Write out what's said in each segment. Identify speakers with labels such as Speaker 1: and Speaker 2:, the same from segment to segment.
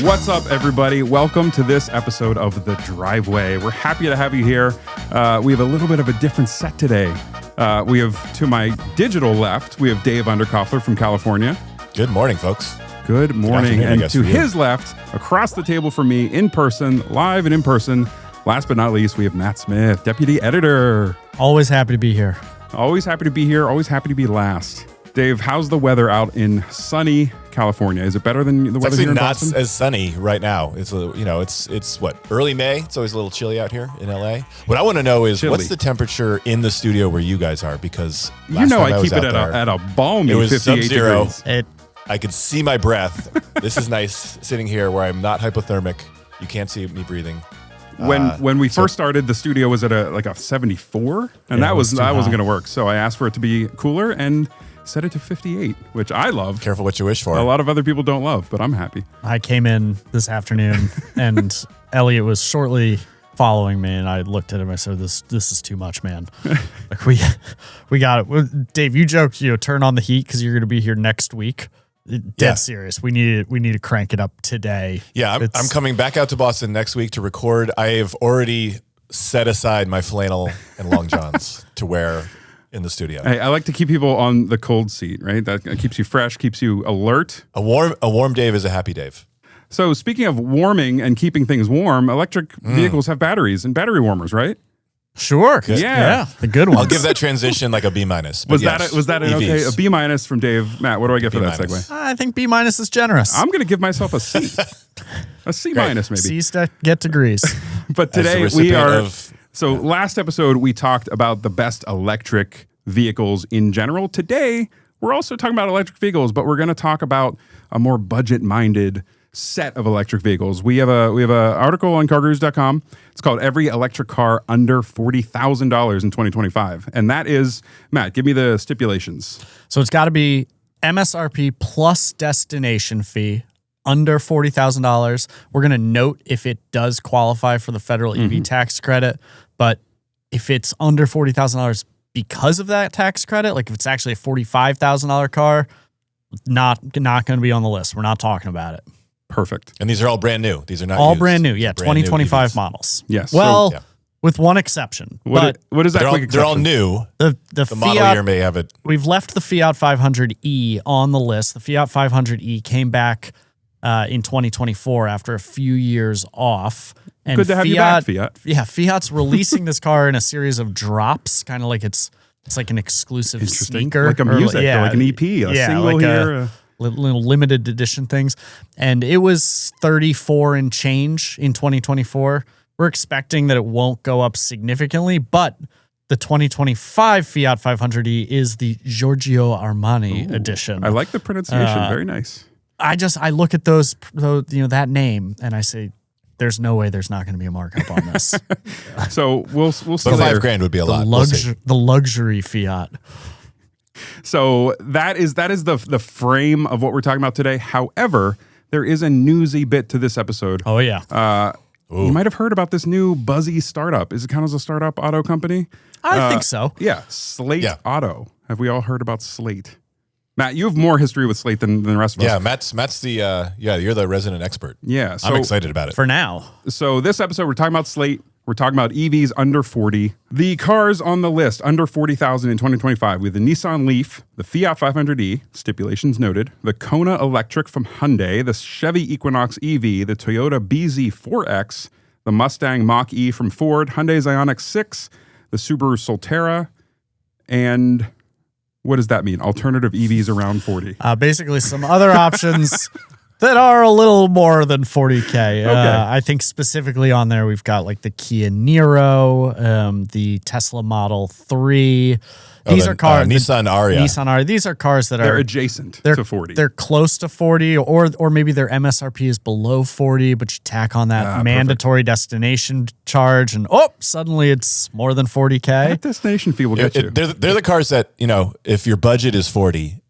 Speaker 1: What's up, everybody? Welcome to this episode of The Driveway. We're happy to have you here. We have a little bit of a different set today. We have, to my digital left, we have Dave Underkoffler from California.
Speaker 2: Good morning, folks.
Speaker 1: Good morning. And to his left, across the table from me, in person, live and in person, last but not least, we have Matt Smith, Deputy Editor.
Speaker 3: Always happy to be here.
Speaker 1: Always happy to be here. Always happy to be last. Dave, how's the weather out in sunny California? Is it better than the weather here in Boston?
Speaker 2: It's not as sunny right now. It's it's what, early May. It's always a little chilly out here in LA. What I want to know is what's the temperature in the studio where you guys are? Because last time I keep it
Speaker 1: at a balmy 58
Speaker 2: sub-zero.
Speaker 1: degrees.
Speaker 2: I could see my breath. This is nice sitting here where I'm not hypothermic. You can't see me breathing.
Speaker 1: When we first started, the studio was at a 74, and that wasn't going to work. So I asked for it to be cooler and set it to 58, which I love.
Speaker 2: Careful what you wish for.
Speaker 1: A lot of other people don't love, but I'm happy.
Speaker 3: I came in this afternoon and Elliot was shortly following me, and I looked at him. I said, "This is too much, man. Like we got it." Dave, you joked, turn on the heat because you're going to be here next week. Dead serious. We need to crank it up today.
Speaker 2: Yeah, I'm coming back out to Boston next week to record. I have already set aside my flannel and long johns to wear in the studio.
Speaker 1: Hey, I like to keep people on the cold seat, right? That keeps you fresh, keeps you alert.
Speaker 2: A warm Dave is a happy Dave.
Speaker 1: So speaking of warming and keeping things warm, electric vehicles have batteries and battery warmers, right?
Speaker 3: Sure.
Speaker 1: Yeah,
Speaker 3: the good ones.
Speaker 2: I'll give that transition like a B-.
Speaker 1: Was that an okay? A B- from Dave? Matt, what do I get for that segue?
Speaker 3: I think B- is generous.
Speaker 1: I'm going to give myself a C. A C- maybe.
Speaker 3: C's to get degrees.
Speaker 1: But today we are... So last episode, we talked about the best electric vehicles in general. Today, we're also talking about electric vehicles, but we're going to talk about a more budget-minded set of electric vehicles. We have a article on CarGurus.com. It's called "Every Electric Car Under $40,000 in 2025," and that is, Matt, give me the stipulations.
Speaker 3: So it's got to be MSRP plus destination fee under $40,000. We're going to note if it does qualify for the federal EV tax credit, but if it's under $40,000 because of that tax credit, like if it's actually a $45,000 car, not going to be on the list. We're not talking about it.
Speaker 1: Perfect.
Speaker 2: And these are all brand new. These are not
Speaker 3: all
Speaker 2: used.
Speaker 3: brand new. Yeah, 2025 models.
Speaker 1: Yes.
Speaker 3: Well, with one exception.
Speaker 1: What is that?
Speaker 2: They're all new.
Speaker 3: The
Speaker 2: Fiat, model year may have it.
Speaker 3: We've left the Fiat 500e on the list. The Fiat 500e came back in 2024 after a few years off. And
Speaker 1: good to have you back, Fiat.
Speaker 3: Yeah, Fiat's releasing this car in a series of drops, kind of like it's like an exclusive sneaker.
Speaker 1: Like a music, or like an EP, a single
Speaker 3: like
Speaker 1: here.
Speaker 3: Little limited edition things. And it was 34 and change in 2024. We're expecting that it won't go up significantly, but the 2025 Fiat 500e is the Giorgio Armani edition.
Speaker 1: I like the pronunciation. Very nice.
Speaker 3: I look at those, that name, and I say, there's no way there's not going to be a markup on this.
Speaker 1: So we'll see.
Speaker 2: But $5,000 would be a lot.
Speaker 3: The luxury Fiat.
Speaker 1: So that is the frame of what we're talking about today. However, there is a newsy bit to this episode.
Speaker 3: Oh yeah.
Speaker 1: You might have heard about this new buzzy startup. Is it count as a startup auto company?
Speaker 3: I think so.
Speaker 1: Yeah, Slate Auto. Have we all heard about Slate? Matt, you have more history with Slate than the rest of us.
Speaker 2: Yeah, Matt's the you're the resident expert.
Speaker 1: Yeah,
Speaker 2: I'm excited about it.
Speaker 3: For now.
Speaker 1: So this episode, we're talking about Slate. We're talking about EVs under 40. The cars on the list under 40,000 in 2025 with the Nissan Leaf, the Fiat 500e, stipulations noted, the Kona Electric from Hyundai, the Chevy Equinox EV, the Toyota BZ4X, the Mustang Mach-E from Ford, Hyundai's Ioniq 6, the Subaru Solterra, and what does that mean? Alternative EVs around 40.
Speaker 3: Basically some other options that are a little more than 40K.
Speaker 1: Okay.
Speaker 3: I think specifically on there, we've got like the Kia Niro, the Tesla Model 3. These are cars.
Speaker 2: Nissan Ariya.
Speaker 3: Nissan Ariya. These are cars that
Speaker 1: they're
Speaker 3: are
Speaker 1: adjacent to 40.
Speaker 3: They're close to 40, or maybe their MSRP is below 40, but you tack on that mandatory destination charge, and suddenly it's more than 40K.
Speaker 1: That destination fee will get you.
Speaker 2: They're the cars that, if your budget is 40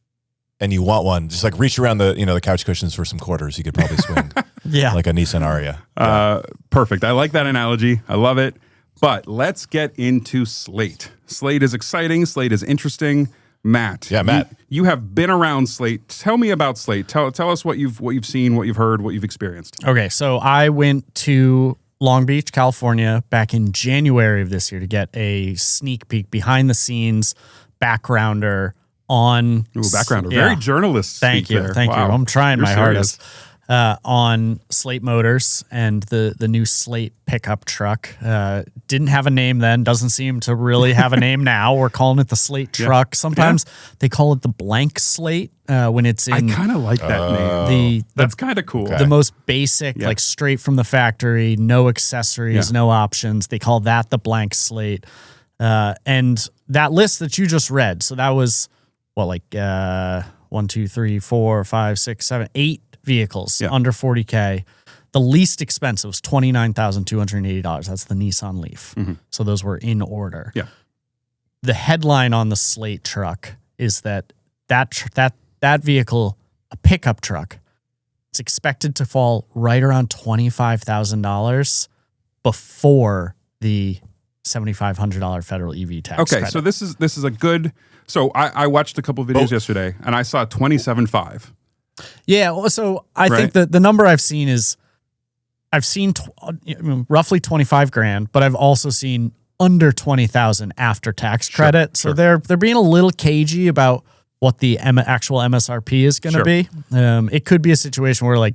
Speaker 2: and you want one, just like reach around the couch cushions for some quarters, you could probably swing.
Speaker 3: Yeah,
Speaker 2: like a Nissan Ariya.
Speaker 1: Perfect. I like that analogy. I love it. But let's get into Slate. Slate is exciting. Slate is interesting. Matt.
Speaker 2: Yeah, Matt.
Speaker 1: You have been around Slate. Tell me about Slate. Tell us what you've seen, what you've heard, what you've experienced.
Speaker 3: Okay, so I went to Long Beach, California back in January of this year to get a sneak peek behind the scenes backgrounder on
Speaker 1: backgrounder. Very journalist.
Speaker 3: Thank you.
Speaker 1: There.
Speaker 3: Thank
Speaker 1: Wow.
Speaker 3: you. I'm trying
Speaker 1: You're
Speaker 3: my
Speaker 1: serious.
Speaker 3: hardest. On Slate Motors and the new Slate pickup truck. Didn't have a name then, doesn't seem to really have a name now. We're calling it the Slate truck. Sometimes they call it the blank Slate when it's in.
Speaker 1: I kind of like that name. That's kind of cool.
Speaker 3: The most basic, like straight from the factory, no accessories, no options. They call that the blank Slate. And that list that you just read, so that was, 1, 2, 3, 4, 5, 6, 7, 8 vehicles under $40K. The least expensive was $29,280. That's the Nissan Leaf. So those were in order.
Speaker 1: Yeah.
Speaker 3: The headline on the Slate truck is that vehicle, a pickup truck, it's expected to fall right around $25,000 before the $7,500 federal EV tax credit.
Speaker 1: So this is a good. So I watched a couple of videos yesterday, and I saw 27.5.
Speaker 3: Yeah, well, so I think that the number I've seen is roughly 25 grand, but I've also seen under 20,000 after tax credit. So they're being a little cagey about what the actual MSRP is going to be. It could be a situation where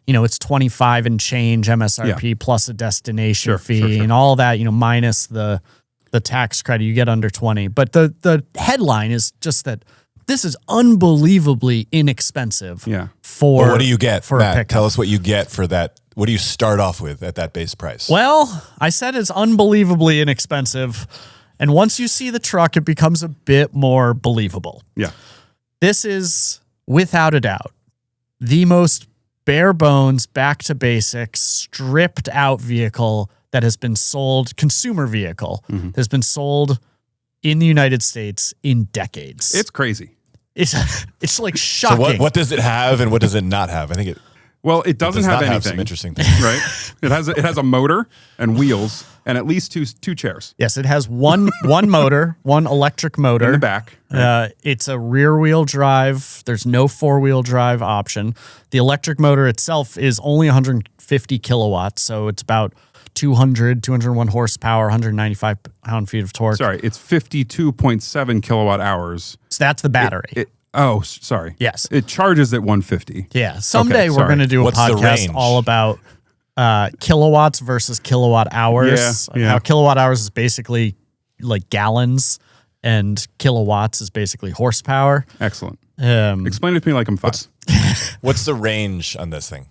Speaker 3: it's 25 and change MSRP plus a destination fee and all that, minus the tax credit, you get under 20. But the headline is just that this is unbelievably inexpensive. For
Speaker 2: what do you get
Speaker 3: for
Speaker 2: Matt?
Speaker 3: a pickup?
Speaker 2: Tell us what you get for that. What do you start off with at that base price?
Speaker 3: Well, I said it's unbelievably inexpensive, and once you see the truck, it becomes a bit more believable.
Speaker 1: Yeah,
Speaker 3: this is without a doubt the most bare bones, back to basics, stripped out vehicle that has been sold. Consumer vehicle that has been sold in the United States in decades.
Speaker 1: it's crazy.
Speaker 3: It's like shocking.
Speaker 2: So what does it have and what does it not have? I think it.
Speaker 1: Well, it doesn't
Speaker 2: does
Speaker 1: have
Speaker 2: not
Speaker 1: anything.
Speaker 2: have some interesting things.
Speaker 1: Right? It has a motor and wheels and at least two chairs
Speaker 3: Yes, it has one motor, one electric motor
Speaker 1: in the back.
Speaker 3: It's a rear wheel drive. There's no 4-wheel drive option. The electric motor itself is only 150 kilowatts, so it's about 201 horsepower, 195 pound-feet of torque.
Speaker 1: Sorry, it's 52.7 kilowatt hours.
Speaker 3: So that's the battery.
Speaker 1: Sorry.
Speaker 3: Yes.
Speaker 1: It charges at 150.
Speaker 3: Yeah. Someday we're
Speaker 1: sorry.
Speaker 3: going to do a
Speaker 2: What's the
Speaker 3: podcast
Speaker 2: range?
Speaker 3: all about kilowatts versus kilowatt hours.
Speaker 1: Yeah.
Speaker 3: How kilowatt hours is basically like gallons and kilowatts is basically horsepower.
Speaker 1: Excellent. Explain it to me like I'm 5.
Speaker 2: What's the range on this thing?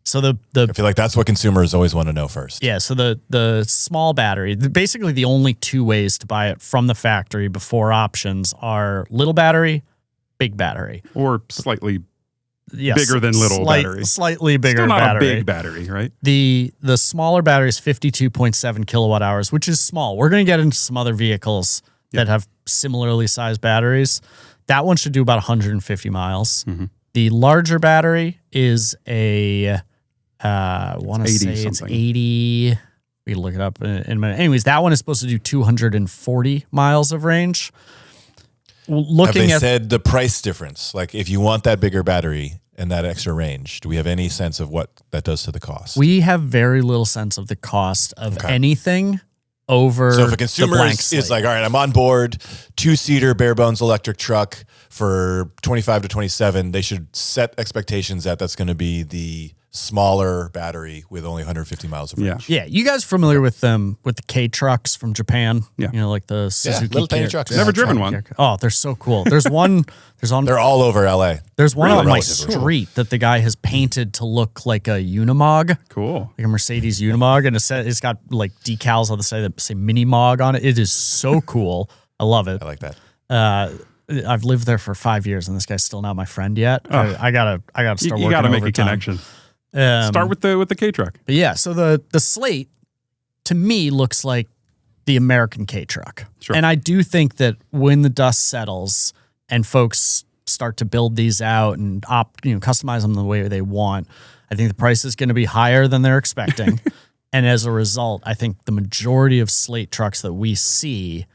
Speaker 3: So the
Speaker 2: I feel like that's what consumers always want to know first.
Speaker 3: Yeah, so the small battery, basically the only two ways to buy it from the factory before options are little battery, big battery.
Speaker 1: Or slightly
Speaker 3: Yes,
Speaker 1: bigger than little battery.
Speaker 3: Slightly bigger
Speaker 1: Still not
Speaker 3: battery.
Speaker 1: a big battery, right?
Speaker 3: The smaller battery is 52.7 kilowatt hours, which is small. We're going to get into some other vehicles that have similarly sized batteries. That one should do about 150 miles. The larger battery is a I want to say it's 80. We can look it up in a minute. Anyways, that one is supposed to do 240 miles of range.
Speaker 2: Have they said the price difference? Like if you want that bigger battery and that extra range, do we have any sense of what that does to the cost?
Speaker 3: We have very little sense of the cost of anything over.
Speaker 2: So if a consumer is like, all right, I'm on board, 2-seater bare bones electric truck for 25 to 27, they should set expectations that that's going to be the smaller battery with only 150 miles of range.
Speaker 3: Yeah, you guys familiar with the K trucks from Japan?
Speaker 1: Yeah,
Speaker 3: like the Suzuki
Speaker 2: little tiny trucks.
Speaker 1: Never driven one.
Speaker 3: Oh, they're so cool. There's one.
Speaker 2: They're all over LA.
Speaker 3: There's one on my
Speaker 2: Relatively.
Speaker 3: street that the guy has painted to look like a Unimog.
Speaker 1: Cool.
Speaker 3: Like a Mercedes Unimog, and it's got like decals on the side that say Mini Mog on it. It is so cool. I love it.
Speaker 2: I like that.
Speaker 3: I've lived there for 5 years, and this guy's still not my friend yet. I gotta start working.
Speaker 1: You gotta make a
Speaker 3: overtime.
Speaker 1: connection. Start with the K truck.
Speaker 3: But yeah, so the Slate to me looks like the American K truck, and I do think that when the dust settles and folks start to build these out and customize them the way they want, I think the price is going to be higher than they're expecting, and as a result, I think the majority of Slate trucks that we see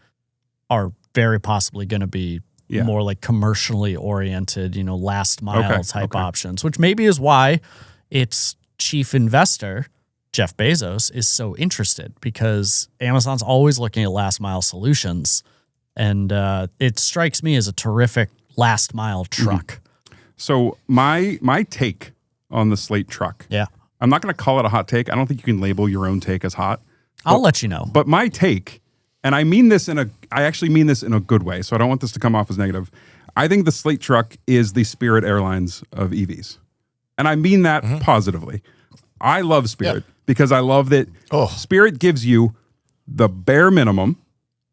Speaker 3: are very possibly going to be
Speaker 1: Yeah.
Speaker 3: more like commercially oriented, last mile type
Speaker 1: okay.
Speaker 3: options, which maybe is why its chief investor, Jeff Bezos, is so interested, because Amazon's always looking at last mile solutions. And it strikes me as a terrific last mile truck.
Speaker 1: So my take on the Slate truck.
Speaker 3: Yeah.
Speaker 1: I'm not going to call it a hot take. I don't think you can label your own take as hot.
Speaker 3: I'll let you know.
Speaker 1: But my take, and I actually mean this in a good way, so I don't want this to come off as negative. I think the Slate truck is the Spirit Airlines of EVs. And I mean that positively. I love Spirit because I love that Spirit gives you the bare minimum.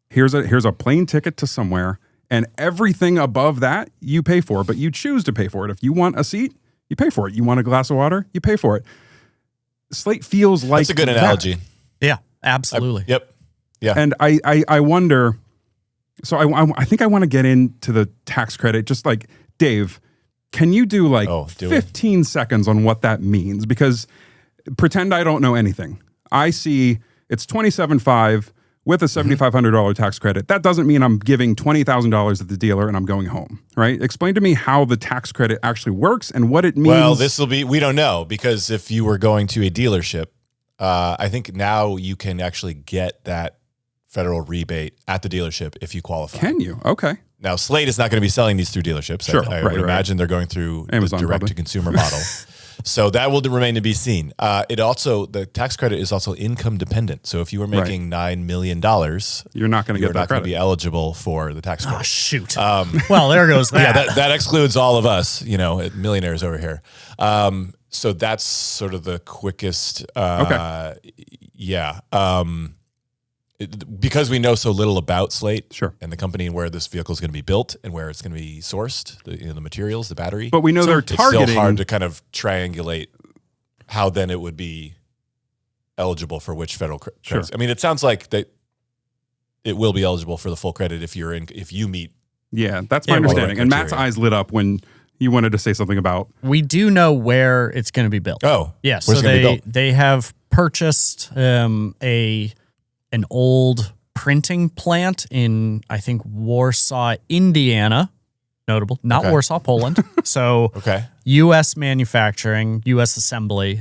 Speaker 1: Here's a plane ticket to somewhere, and everything above that you pay for, but you choose to pay for it. If you want a seat, you pay for it. You want a glass of water, you pay for it. Slate feels like
Speaker 2: that's a good analogy.
Speaker 3: Yeah, absolutely.
Speaker 2: Yep. Yeah.
Speaker 1: And I wonder, so I think I want to get into the tax credit. Just like, Dave, can you do 15 seconds on what that means? Because pretend I don't know anything. I see it's $27,500 with a $7,500 tax credit. That doesn't mean I'm giving $20,000 at the dealer and I'm going home, right? Explain to me how the tax credit actually works and what it means.
Speaker 2: Well, we don't know, because if you were going to a dealership, I think now you can actually get that federal rebate at the dealership if you qualify.
Speaker 1: Can you? Okay.
Speaker 2: Now, Slate is not going to be selling these through dealerships.
Speaker 1: Sure,
Speaker 2: I would imagine they're going through
Speaker 1: Amazon,
Speaker 2: the direct-to-consumer model. So that will remain to be seen. The tax credit is also income dependent. So if you were making $9 million,
Speaker 1: you're not going to get that
Speaker 2: going to
Speaker 1: credit.
Speaker 2: be eligible for the tax credit.
Speaker 3: Oh, shoot. Well, there goes that.
Speaker 2: Yeah, that excludes all of us, millionaires over here. So that's sort of the quickest. Yeah. Because we know so little about Slate and the company and where this vehicle is going to be built and where it's going to be sourced, the materials, the battery.
Speaker 1: But we know they're targeting.
Speaker 2: It's still hard to kind of triangulate how then it would be eligible for which federal credits.
Speaker 1: Sure.
Speaker 2: I mean, it sounds like that it will be eligible for the full credit if you meet.
Speaker 1: Yeah, that's my understanding. And Matt's eyes lit up when you wanted to say something about.
Speaker 3: We do know where it's going to be built.
Speaker 2: Oh,
Speaker 3: yeah. So they have purchased an old printing plant in, I think, Warsaw, Indiana. Notable, not Warsaw, Poland. So U.S. manufacturing, U.S. assembly.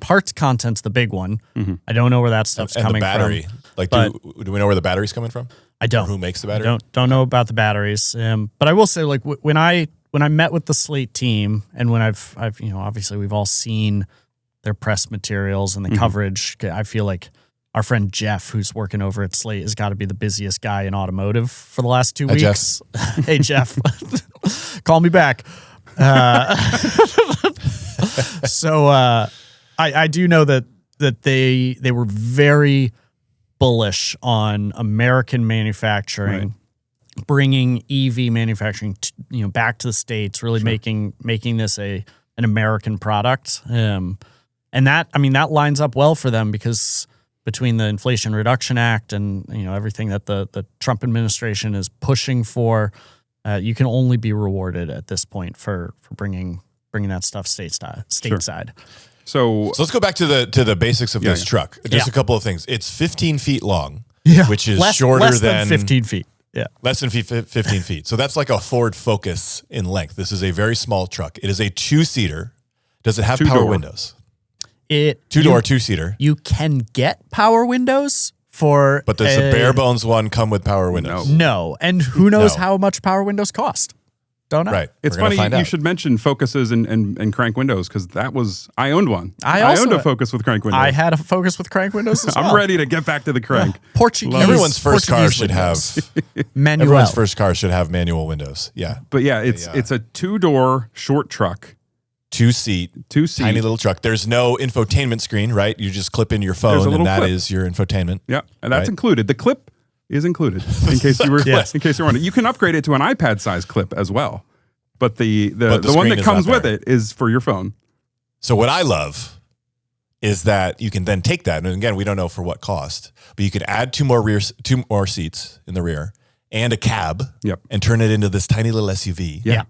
Speaker 3: Parts content's the big one. Mm-hmm. I don't know where that stuff's coming
Speaker 2: the battery.
Speaker 3: from.
Speaker 2: Do we know where the battery's coming from?
Speaker 3: I don't.
Speaker 2: Or who makes the battery?
Speaker 3: Don't know about the batteries. But I will say, when I met with the Slate team, and when I've obviously we've all seen their press materials and the coverage. I feel like our friend Jeff, who's working over at Slate, has got to be the busiest guy in automotive for the last 2 weeks.
Speaker 2: Jeff.
Speaker 3: Hey, Jeff, call me back. So I do know that they were very bullish on American manufacturing, bringing EV manufacturing back to the States, really making this an American product. And that lines up well for them, because between the Inflation Reduction Act and everything that the Trump administration is pushing for, you can only be rewarded at this point for bringing that stuff stateside.
Speaker 1: So
Speaker 2: let's go back to the basics of this truck. Just a couple of things. It's 15 feet long, which is
Speaker 3: less than 15 feet. Yeah,
Speaker 2: less than 15 feet. So that's like a Ford Focus in length. This is a very small truck. It is a 2-seater. Does it have power windows? Two-door, 2-seater.
Speaker 3: You can get power windows
Speaker 2: but does the bare bones one come with power windows?
Speaker 3: No. And who knows how much power windows cost? Don't know.
Speaker 2: Right.
Speaker 1: It's funny you should mention Focuses and crank windows, because I owned one.
Speaker 3: I
Speaker 1: owned a Focus with crank windows.
Speaker 3: I had a Focus with crank windows as well.
Speaker 1: I'm ready to get back to the crank.
Speaker 2: Everyone's first car should have
Speaker 3: manual.
Speaker 2: Everyone's first car should have manual windows. Yeah.
Speaker 1: But it's a 2-door short truck.
Speaker 2: 2-seat, tiny little truck. There's no infotainment screen, right? You just clip in your phone, and that is your infotainment.
Speaker 1: Yeah, and that's included. The clip is included in case you were in case you're wondering. You can upgrade it to an iPad size clip as well, but the one that comes with it is for your phone.
Speaker 2: So what I love is that you can then take that, and again, we don't know for what cost, but you could add two more seats in the rear and a cab, and turn it into this tiny little SUV.
Speaker 3: Yeah.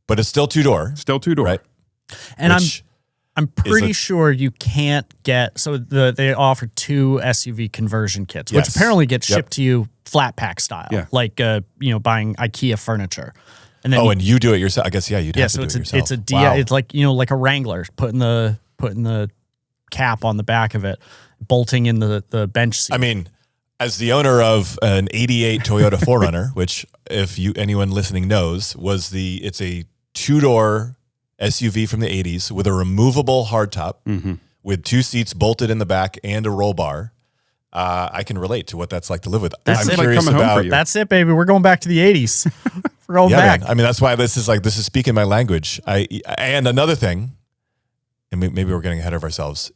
Speaker 2: But it's still 2-door.
Speaker 1: Still 2-door.
Speaker 2: Right.
Speaker 3: And I'm pretty sure you can't get, so they offer 2 SUV conversion kits, which apparently get shipped to you flat pack style, like buying IKEA furniture. And then
Speaker 2: and you do it yourself. I guess you'd have to do it yourself.
Speaker 3: It's a it's like like a Wrangler, putting the cap on the back of it, bolting in the bench seat.
Speaker 2: I mean, as the owner of an '88 Toyota 4Runner, which if anyone listening knows, it's a 2-door SUV from the 80s with a removable hardtop with 2 seats bolted in the back and a roll bar. I can relate to what that's like to live with.
Speaker 3: That's
Speaker 1: it. Like coming home for you.
Speaker 3: That's it, baby. We're going back to the 80s. We're going back.
Speaker 2: Man. I mean, that's why this is speaking my language. And another thing, and maybe we're getting ahead of ourselves.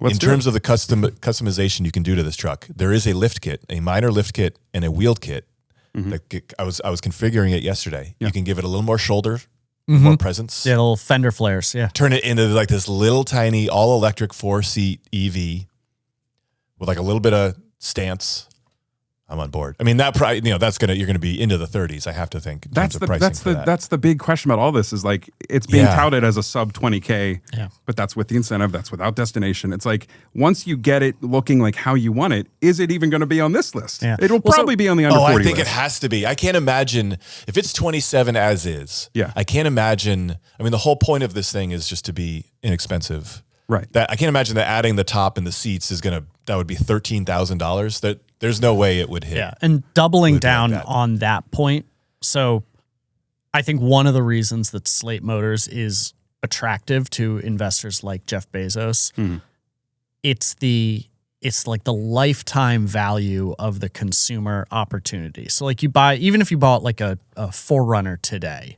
Speaker 2: In terms of the customization you can do to this truck, there is a lift kit, a minor lift kit, and a wheeled kit. I was configuring it yesterday. Yeah. You can give it a little more shoulder, more presence.
Speaker 3: Yeah, little fender flares. Yeah,
Speaker 2: turn it into like this little tiny all electric 4-seat EV with like a little bit of stance. I'm on board. I mean, that you're gonna be into the 30s. I have to think.
Speaker 1: That's the big question about all this is like it's being touted as a sub 20K, but that's with the incentive. That's without destination. It's like once you get it looking like how you want it, is it even going to be on this list? Yeah. It'll probably be on the under 40
Speaker 2: I think
Speaker 1: list.
Speaker 2: It has to be. I can't imagine if it's 27 as is. Yeah, I can't imagine. I mean, the whole point of this thing is just to be inexpensive.
Speaker 1: Right.
Speaker 2: That I can't imagine that adding the top and the seats that would be $13,000. That there's no way it would hit.
Speaker 3: Yeah, and doubling down on that point. So I think one of the reasons that Slate Motors is attractive to investors like Jeff Bezos, it's like the lifetime value of the consumer opportunity. So like even if you bought like a 4Runner today,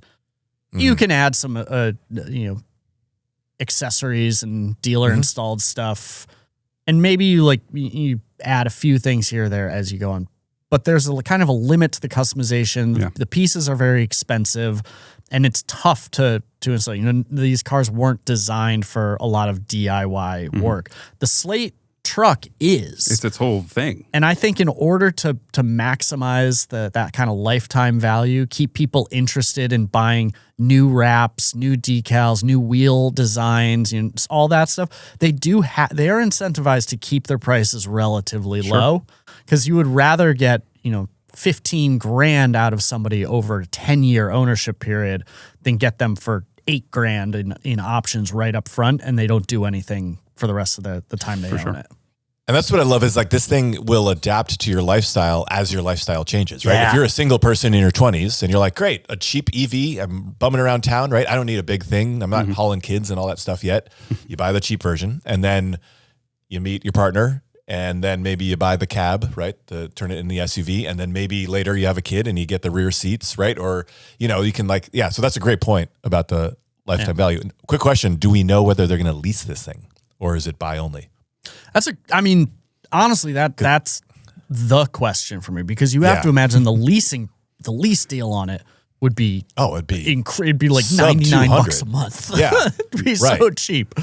Speaker 3: you can add some accessories and dealer installed stuff. And maybe you add a few things here or there as you go on. But there's a kind of a limit to the customization. Yeah. The pieces are very expensive, and it's tough to install. These cars weren't designed for a lot of DIY work. The Slate truck is.
Speaker 1: It's its whole thing.
Speaker 3: And I think in order to maximize that kind of lifetime value, keep people interested in buying new wraps, new decals, new wheel designs, all that stuff, they are incentivized to keep their prices relatively low, because you would rather get, $15,000 out of somebody over a 10-year ownership period than get them for $8,000 in options right up front, and they don't do anything for the rest of the time they own it.
Speaker 2: And that's what I love is like this thing will adapt to your lifestyle as your lifestyle changes, right?
Speaker 3: Yeah.
Speaker 2: If you're a single person in your 20s and you're like, great, a cheap EV, I'm bumming around town, right? I don't need a big thing. I'm not hauling kids and all that stuff yet. You buy the cheap version and then you meet your partner and then maybe you buy the cab, right? To turn it in the SUV. And then maybe later you have a kid and you get the rear seats, right? Or, you can so that's a great point about the lifetime value. Quick question. Do we know whether they're going to lease this thing or is it buy only?
Speaker 3: Honestly, that's the question for me, because you have to imagine the lease deal on it would be it'd be like $99 a month.
Speaker 2: Yeah,
Speaker 3: it'd be so cheap.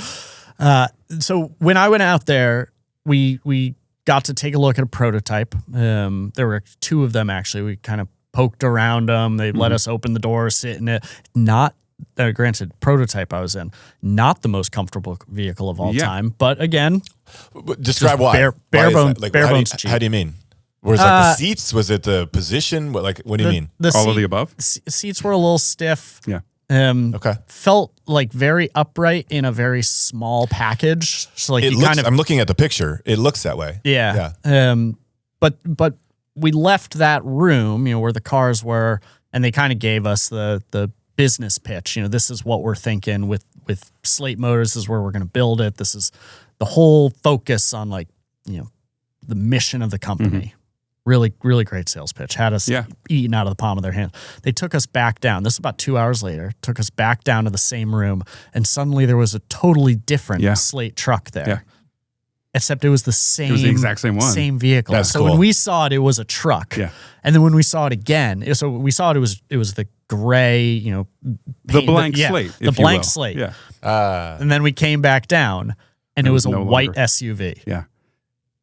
Speaker 3: So when I went out there, we got to take a look at a prototype. There were 2 of them actually. We kind of poked around them. They let us open the door, sit in it. Not. Granted, prototype I was in, not the most comfortable vehicle of all time, but again,
Speaker 2: describe why.
Speaker 3: Bare bones cheap.
Speaker 2: How do you mean? Was the seats? Was it the position? What do you mean?
Speaker 1: All of the above?
Speaker 3: Seats were a little stiff.
Speaker 1: Yeah.
Speaker 2: Okay.
Speaker 3: Felt like very upright in a very small package. So like
Speaker 2: I'm looking at the picture. It looks that way.
Speaker 3: Yeah. But we left that room, where the cars were, and they kind of gave us the business pitch. This is what we're thinking with Slate Motors. This is where we're going to build it. This is the whole focus on the mission of the company. Really, really great sales pitch. Had us eating out of the palm of their hand. They took us back down. This is about 2 hours later. Took us back down to the same room, and suddenly there was a totally different Slate truck there. Yeah. Except it was the same. It was
Speaker 1: the exact same one.
Speaker 3: Same vehicle.
Speaker 2: That's
Speaker 3: so
Speaker 2: cool.
Speaker 3: when we saw it, it was a truck.
Speaker 1: Yeah.
Speaker 3: And then when we saw it again, so we saw it was the gray,
Speaker 1: the blank slate.
Speaker 3: The blank slate.
Speaker 1: Yeah.
Speaker 3: And then we came back down, and it was a white SUV.
Speaker 1: Yeah.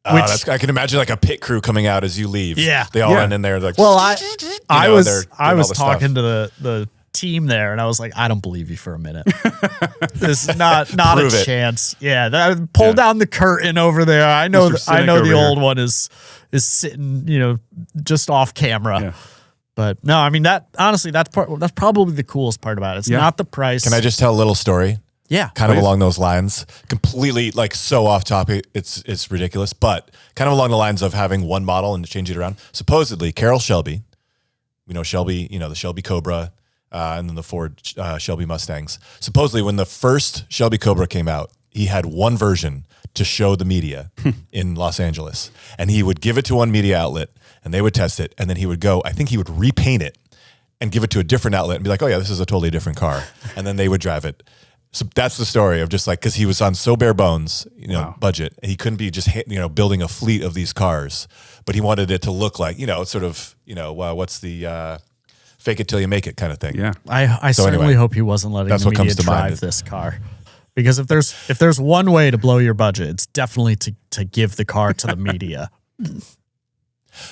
Speaker 2: I can imagine like a pit crew coming out as you leave.
Speaker 3: Yeah.
Speaker 2: They all run in there like.
Speaker 3: Well, I was talking to the team there, and I was like, I don't believe you for a minute. This is not
Speaker 2: Prove
Speaker 3: a
Speaker 2: it.
Speaker 3: chance. Yeah, pull down the curtain over there. I know.
Speaker 1: Mr.
Speaker 3: I know
Speaker 1: Cynic
Speaker 3: the
Speaker 1: over
Speaker 3: old one is sitting, just off camera.
Speaker 1: Yeah.
Speaker 3: But no, I mean that's probably the coolest part about it. It's not the price.
Speaker 2: Can I just tell a little story?
Speaker 3: Yeah.
Speaker 2: Kind of
Speaker 1: Please.
Speaker 2: along those lines, completely like so off topic. It's ridiculous, but kind of along the lines of having one model and to change it around. Supposedly, Carroll Shelby, we know Shelby, the Shelby Cobra, and then the Ford Shelby Mustangs. Supposedly, when the first Shelby Cobra came out, he had one version to show the media in Los Angeles, and he would give it to one media outlet, and they would test it, and then he would go. I think he would repaint it and give it to a different outlet and be like, "Oh yeah, this is a totally different car," and then they would drive it. So that's the story of just like, because he was on so bare bones, budget, and he couldn't be just building a fleet of these cars, but he wanted it to look like sort of what's the fake it till you make it kind of thing.
Speaker 1: Yeah.
Speaker 3: I certainly hope he wasn't letting
Speaker 2: That's
Speaker 3: the
Speaker 2: what
Speaker 3: media
Speaker 2: comes to mind.
Speaker 3: drive this car. Because if there's one way to blow your budget, it's definitely to give the car to the media.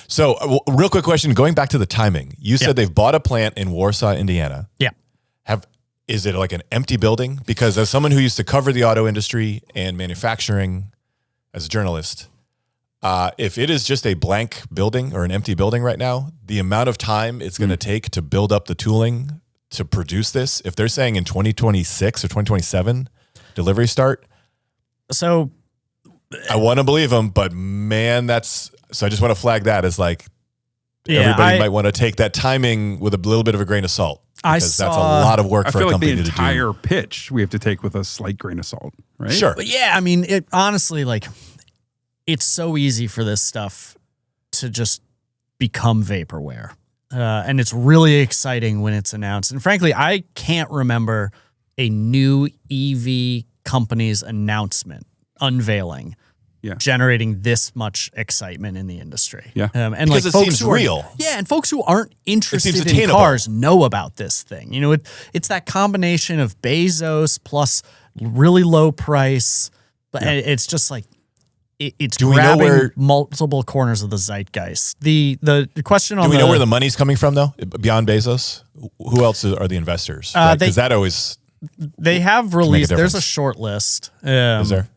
Speaker 2: So real quick question, going back to the timing, you said they've bought a plant in Warsaw, Indiana.
Speaker 3: Yeah.
Speaker 2: Is it like an empty building? Because as someone who used to cover the auto industry and manufacturing as a journalist, if it is just a blank building or an empty building right now, the amount of time it's going to take to build up the tooling to produce this, if they're saying in 2026 or 2027 delivery start,
Speaker 3: so
Speaker 2: I want to believe them, but man, so I just want to flag that as like, everybody might want to take that timing with a little bit of a grain of salt. Because that's a lot of work
Speaker 1: I
Speaker 2: for
Speaker 1: feel
Speaker 2: a
Speaker 1: like the
Speaker 2: company to do.
Speaker 1: entire pitch we have to take with a slight grain of salt, right?
Speaker 2: Sure.
Speaker 3: But yeah, I mean, it honestly, like, it's so easy for this stuff to just become vaporware. And it's really exciting when it's announced. And frankly, I can't remember a new EV company's unveiling, generating this much excitement in the industry.
Speaker 1: Yeah.
Speaker 3: And
Speaker 2: because
Speaker 3: like
Speaker 2: it
Speaker 3: folks
Speaker 2: seems
Speaker 3: who are,
Speaker 2: real.
Speaker 3: Yeah, and folks who aren't interested in
Speaker 2: attainable.
Speaker 3: cars know about this thing. It's that combination of Bezos plus really low price, but it's just like it's
Speaker 2: Do we know
Speaker 3: grabbing
Speaker 2: where-
Speaker 3: multiple corners of the zeitgeist. The question on
Speaker 2: Do we know where the money's coming from though? Beyond Bezos, who else are the investors? Because that always
Speaker 3: they have released. There's a
Speaker 2: difference.
Speaker 3: short list.
Speaker 2: is there.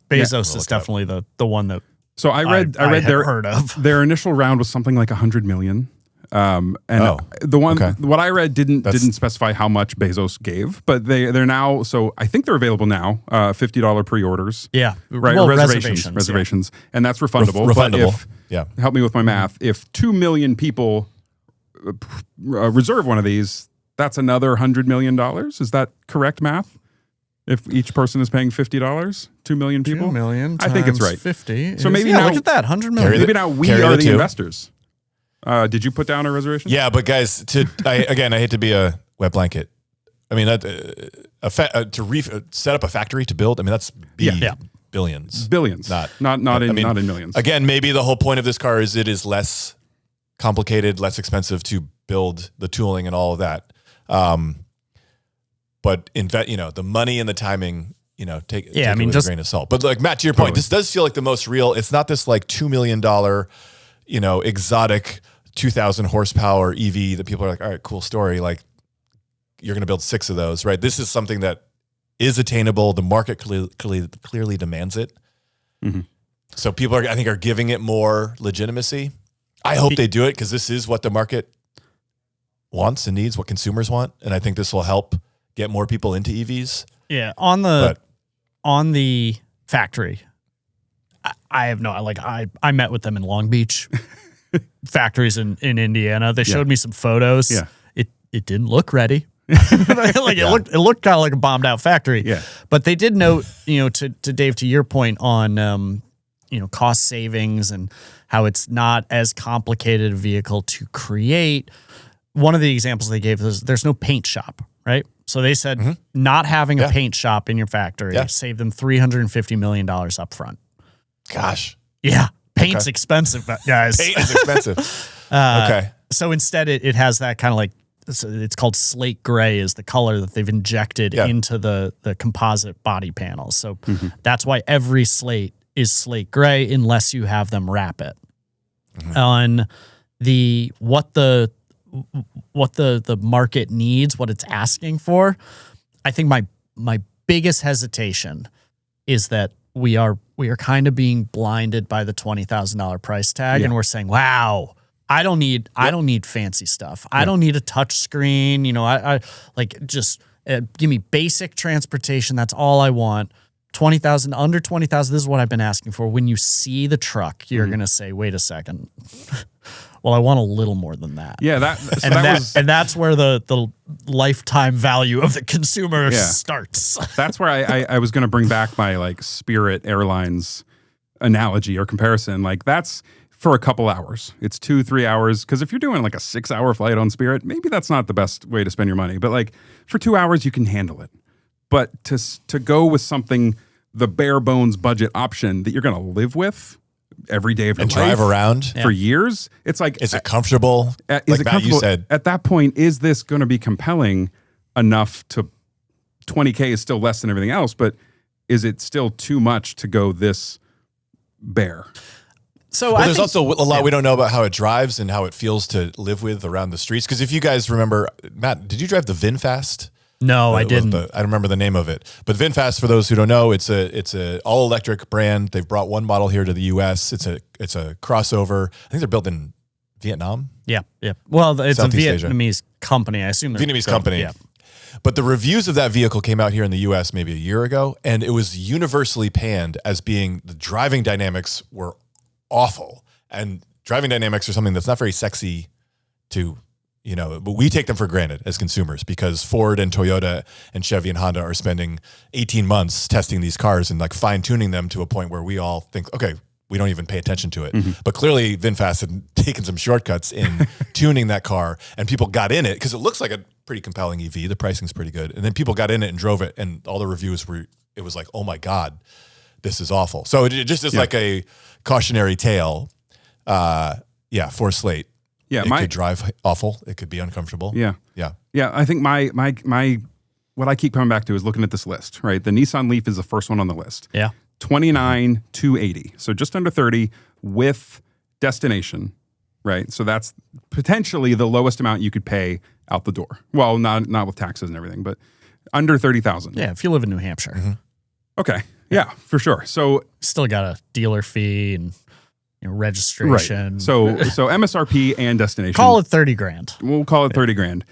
Speaker 3: Bezos
Speaker 2: We'll
Speaker 3: is
Speaker 2: look it up.
Speaker 3: definitely the one that
Speaker 1: So I read
Speaker 3: had
Speaker 1: their
Speaker 3: heard of.
Speaker 1: their initial round was something like 100 million. And
Speaker 2: Oh,
Speaker 1: the one
Speaker 2: okay.
Speaker 1: what I read didn't specify how much Bezos gave, but they're now, so I think they're available now, $50 pre-orders.
Speaker 3: Yeah,
Speaker 1: Right,
Speaker 3: well,
Speaker 1: or reservations, and that's refundable. But
Speaker 2: refundable.
Speaker 1: help me with my math. If 2 million people reserve one of these, that's another $100 million. Is that correct math? If each person is paying $50, 2 million people?
Speaker 3: 2 million.
Speaker 1: I think it's
Speaker 3: times
Speaker 1: right.
Speaker 3: 50.
Speaker 1: So maybe
Speaker 3: yeah,
Speaker 1: now-
Speaker 3: look at that, 100 million.
Speaker 1: Maybe now we
Speaker 2: carry
Speaker 1: are
Speaker 2: the
Speaker 1: the
Speaker 2: two.
Speaker 1: investors. Did you put down a reservation?
Speaker 2: Yeah, but guys, I hate to be a wet blanket. I mean, set up a factory to build. I mean, that's billions.
Speaker 1: Billions. Not in millions.
Speaker 2: Again, maybe the whole point of this car is it is less complicated, less expensive to build the tooling and all of that. But the money and the timing, take it with a grain of salt. But like Matt, to your point, this does feel like the most real. It's not this like $2 million, exotic 2,000 horsepower EV that people are like, all right, cool story. Like you're going to build 6 of those, right? This is something that is attainable. The market clearly demands it.
Speaker 1: Mm-hmm.
Speaker 2: So people are giving it more legitimacy. I hope they do it because this is what the market wants and needs, what consumers want. And I think this will help get more people into EVs.
Speaker 3: Yeah, on the factory, I have no, like I met with them in Long Beach, factories in Indiana. They showed me some photos.
Speaker 1: Yeah.
Speaker 3: It didn't look ready. It looked kind of like a bombed out factory.
Speaker 1: Yeah.
Speaker 3: But they did note, to Dave, to your point on cost savings and how it's not as complicated a vehicle to create. One of the examples they gave was there's no paint shop, right? So they said not having a paint shop in your factory saved them $350 million up front.
Speaker 2: Gosh.
Speaker 3: Yeah. Paint's expensive, guys.
Speaker 2: Paint is expensive. Okay.
Speaker 3: So instead it has that kind of like, it's called slate gray is the color that they've injected into the composite body panels. So that's why every slate is slate gray unless you have them wrap it. On the market needs, what it's asking for. I think my biggest hesitation is that we are kind of being blinded by the $20,000 price tag, and we're saying, "Wow, I don't need fancy stuff. I don't need a touch screen. You know, I like just give me basic transportation. That's all I want." 20,000, under 20,000. This is what I've been asking for. When you see the truck, you're gonna say, "Wait a second." Well, I want a little more than that.
Speaker 1: Yeah,
Speaker 3: and that's where the lifetime value of the consumer starts.
Speaker 1: That's where I was going to bring back my like Spirit Airlines analogy or comparison. Like that's for a couple hours. It's 2-3 hours. Because if you're doing like a 6-hour flight on Spirit, maybe that's not the best way to spend your money. But like for 2 hours, you can handle it. But to go with something, the bare bones budget option that you're going to live with every day of your life
Speaker 2: drive around
Speaker 1: for years, it's like,
Speaker 2: is it comfortable?
Speaker 1: Is it comfortable? You said at that point, is this going to be compelling enough to 20K is still less than everything else, but is it still too much to go this bare?
Speaker 3: So
Speaker 2: there's also a lot we don't know about how it drives and how it feels to live with around the streets. Because if you guys remember, Matt, did you drive the VinFast?
Speaker 3: No, I didn't.
Speaker 2: I don't remember the name of it. But VinFast, for those who don't know, it's a all electric brand. They've brought one model here to the US. It's a crossover. I think they're built in Vietnam.
Speaker 3: Yeah. Well, it's
Speaker 2: Southeast
Speaker 3: a Vietnamese company. I assume they're
Speaker 2: Vietnamese company.
Speaker 3: Yeah.
Speaker 2: But the reviews of that vehicle came out here in the US maybe a year ago, and it was universally panned as being the driving dynamics were awful. And driving dynamics are something that's not very sexy to, but we take them for granted as consumers because Ford and Toyota and Chevy and Honda are spending 18 months testing these cars and like fine tuning them to a point where we all think, okay, we don't even pay attention to it. Mm-hmm. But clearly VinFast had taken some shortcuts in tuning that car, and people got in it because it looks like a pretty compelling EV. The pricing's pretty good. And then people got in it and drove it, and all the reviews it was like, oh my God, this is awful. So it just is like a cautionary tale. For Slate. Yeah, it could drive awful. It could be uncomfortable.
Speaker 1: Yeah. I think my what I keep coming back to is looking at this list. Right, the Nissan Leaf is the first one on the list.
Speaker 3: Yeah,
Speaker 1: $29,280, so just under 30 with destination. Right, so that's potentially the lowest amount you could pay out the door. Well, not with taxes and everything, but under 30,000.
Speaker 3: Yeah, if you live in New Hampshire.
Speaker 1: Mm-hmm. Okay. Yeah, for sure. So
Speaker 3: still got a dealer fee and registration.
Speaker 1: Right. So MSRP and destination.
Speaker 3: Call it $30,000.
Speaker 1: We'll call it $30,000.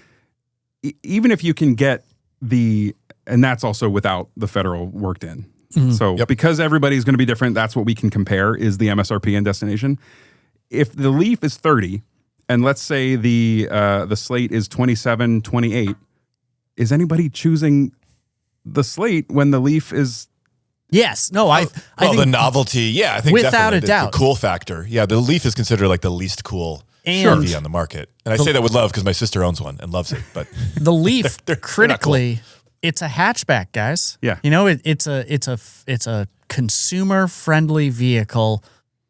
Speaker 1: Even if you can get and that's also without the federal worked in. Mm-hmm. So because everybody's going to be different, that's what we can compare is the MSRP and destination. If the Leaf is 30, and let's say the Slate is 27, 28, is anybody choosing the Slate when the Leaf is?
Speaker 3: Yes. No, I think
Speaker 2: the novelty. Yeah, I think
Speaker 3: without
Speaker 2: definitely
Speaker 3: a doubt.
Speaker 2: The cool factor. Yeah, the Leaf is considered like the least cool EV on the market. And I say that with love because my sister owns one and loves it. But
Speaker 3: the Leaf, they're critically, cool. It's a hatchback, guys.
Speaker 1: Yeah.
Speaker 3: It's a consumer friendly vehicle.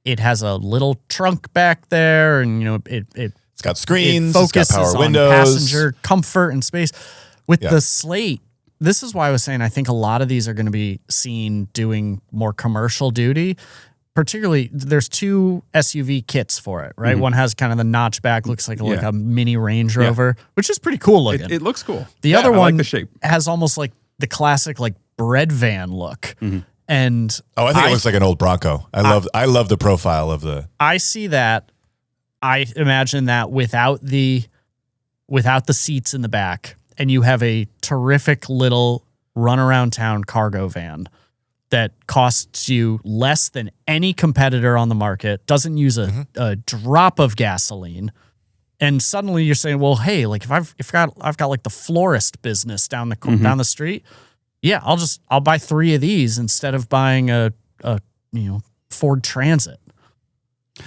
Speaker 3: It has a little trunk back there, and
Speaker 2: it's got screens.
Speaker 3: It focuses
Speaker 2: it's got power
Speaker 3: on
Speaker 2: windows,
Speaker 3: passenger comfort and space. With the Slate. This is why I was saying I think a lot of these are going to be seen doing more commercial duty. Particularly, there's two SUV kits for it, right? Mm-hmm. One has kind of the notchback, looks like a mini Range Rover, which is pretty cool looking.
Speaker 1: It looks cool.
Speaker 3: The other one
Speaker 1: like the shape.
Speaker 3: Has almost like the classic like bread van look. Mm-hmm. And
Speaker 2: I think it looks like an old Bronco. I love the profile of the.
Speaker 3: I see that. I imagine that without the seats in the back. And you have a terrific little run around town cargo van that costs you less than any competitor on the market, doesn't use a drop of gasoline. And suddenly you're saying, well, hey, like if I've got like the florist business down the street, yeah, I'll buy 3 of these instead of buying a Ford Transit.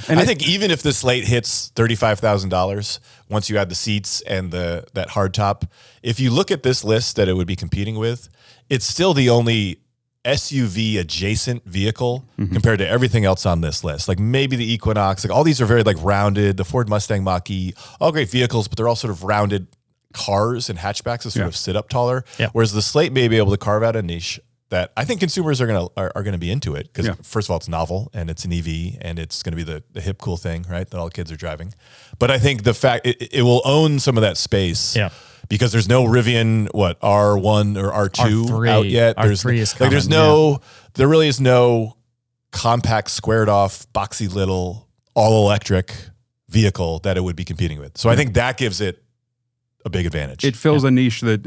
Speaker 2: And I think even if the Slate hits $35,000, once you add the seats and that hardtop, if you look at this list that it would be competing with, it's still the only SUV adjacent vehicle compared to everything else on this list. Like maybe the Equinox, like all these are very like rounded. The Ford Mustang Mach-E, all great vehicles, but they're all sort of rounded cars and hatchbacks that sort of sit up taller.
Speaker 3: Yeah.
Speaker 2: Whereas the Slate may be able to carve out a niche that I think consumers are gonna be into it because first of all, it's novel and it's an EV and it's gonna be the hip cool thing, right? That all kids are driving. But I think the fact it will own some of that space.
Speaker 3: Yeah.
Speaker 2: Because there's no Rivian, R1 or R2
Speaker 3: R3
Speaker 2: out yet.
Speaker 3: R3 is coming,
Speaker 2: there really is no compact, squared off, boxy little, all electric vehicle that it would be competing with. So I think that gives it a big advantage.
Speaker 1: It fills a niche that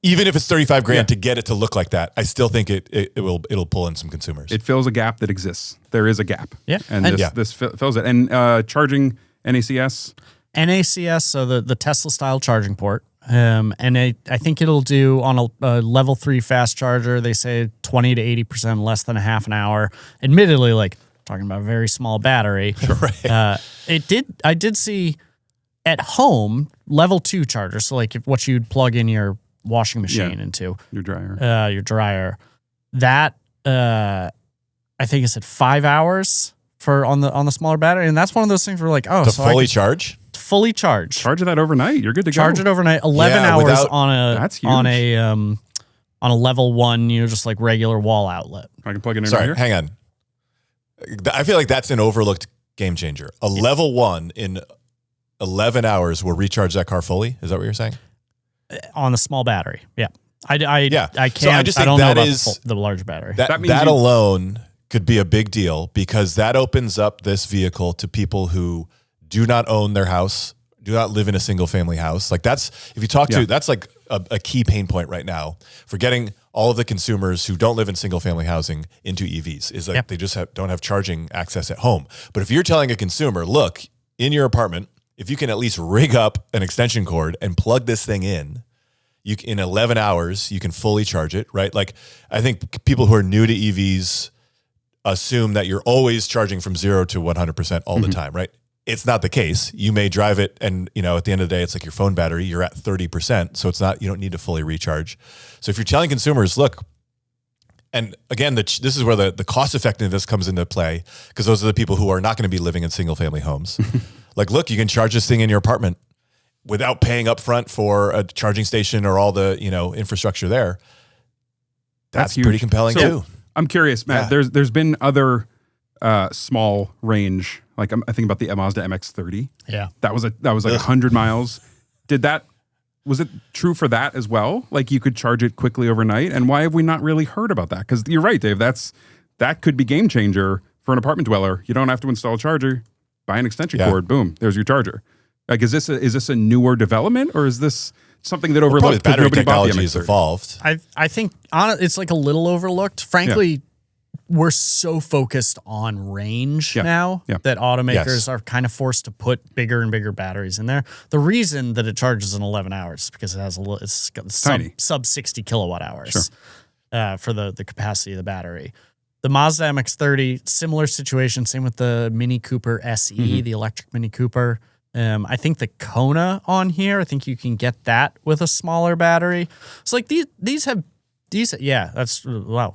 Speaker 2: even if it's $35,000 to get it to look like that, I still think it'll pull in some consumers.
Speaker 1: it fills a gap that exists. There is a gap.
Speaker 3: Yeah.
Speaker 1: And this fills it. And charging NACS.
Speaker 3: NACS, so the Tesla style charging port. And I think it'll do on a level 3 fast charger. They say 20 to 80% less than a half an hour. Admittedly, like talking about a very small battery.
Speaker 2: Right.
Speaker 3: I did see at home level 2 charger. So like what you'd plug in your washing machine into
Speaker 1: Your dryer.
Speaker 3: your dryer. That I think it's at 5 hours for on the smaller battery, and that's one of those things where like
Speaker 2: fully charge.
Speaker 3: Fully charge.
Speaker 1: Charge that overnight. You're good to go.
Speaker 3: Charge it overnight. 11 hours
Speaker 1: That's huge.
Speaker 3: on a level 1, just like regular wall outlet.
Speaker 1: I can plug it in
Speaker 2: Sorry,
Speaker 1: right here.
Speaker 2: hang on. I feel like that's an overlooked game changer. A level 1 in 11 hours will recharge that car fully. Is that what you're saying?
Speaker 3: On the small battery. Yeah. I can't.
Speaker 2: So I just think
Speaker 3: don't know
Speaker 2: that
Speaker 3: about
Speaker 2: is
Speaker 3: the large battery.
Speaker 1: That means
Speaker 2: That alone could be a big deal because that opens up this vehicle to people who do not own their house, do not live in a single family house. Like if you talk to, that's like a key pain point right now for getting all of the consumers who don't live in single family housing into EVs is like they just don't have charging access at home. But if you're telling a consumer, look, in your apartment, if you can at least rig up an extension cord and plug this thing in 11 hours, you can fully charge it, right? Like I think people who are new to EVs assume that you're always charging from 0 to 100% all the time, right? It's not the case. You may drive it and, at the end of the day, it's like your phone battery, you're at 30%. So you don't need to fully recharge. So if you're telling consumers, look, and again, this is where the cost effectiveness comes into play because those are the people who are not going to be living in single family homes. Like, look, you can charge this thing in your apartment without paying up front for a charging station or all the, infrastructure there. That's
Speaker 1: huge.
Speaker 2: pretty compelling too.
Speaker 1: I'm curious, Matt.
Speaker 2: Yeah.
Speaker 1: There's been other small range. Like I think about the Mazda MX-30.
Speaker 3: Yeah.
Speaker 1: That was like 100 miles. Was it true for that as well? Like you could charge it quickly overnight? And why have we not really heard about that? Because you're right, Dave. That could be game changer for an apartment dweller. You don't have to install a charger. Buy an extension cord. Boom. There's your charger. Like, is this a newer development or is this something that overlooked?
Speaker 2: Battery
Speaker 1: nobody bought the
Speaker 2: technology has
Speaker 1: MX-30?
Speaker 2: evolved.
Speaker 3: I think it's like a little overlooked. Frankly, we're so focused on range now that automakers are kind of forced to put bigger and bigger batteries in there. The reason that it charges in 11 hours is because it's got sub 60 kilowatt hours for the capacity of the battery. The Mazda MX-30, similar situation. Same with the Mini Cooper SE, the electric Mini Cooper. I think the Kona on here, I think you can get that with a smaller battery. So like these have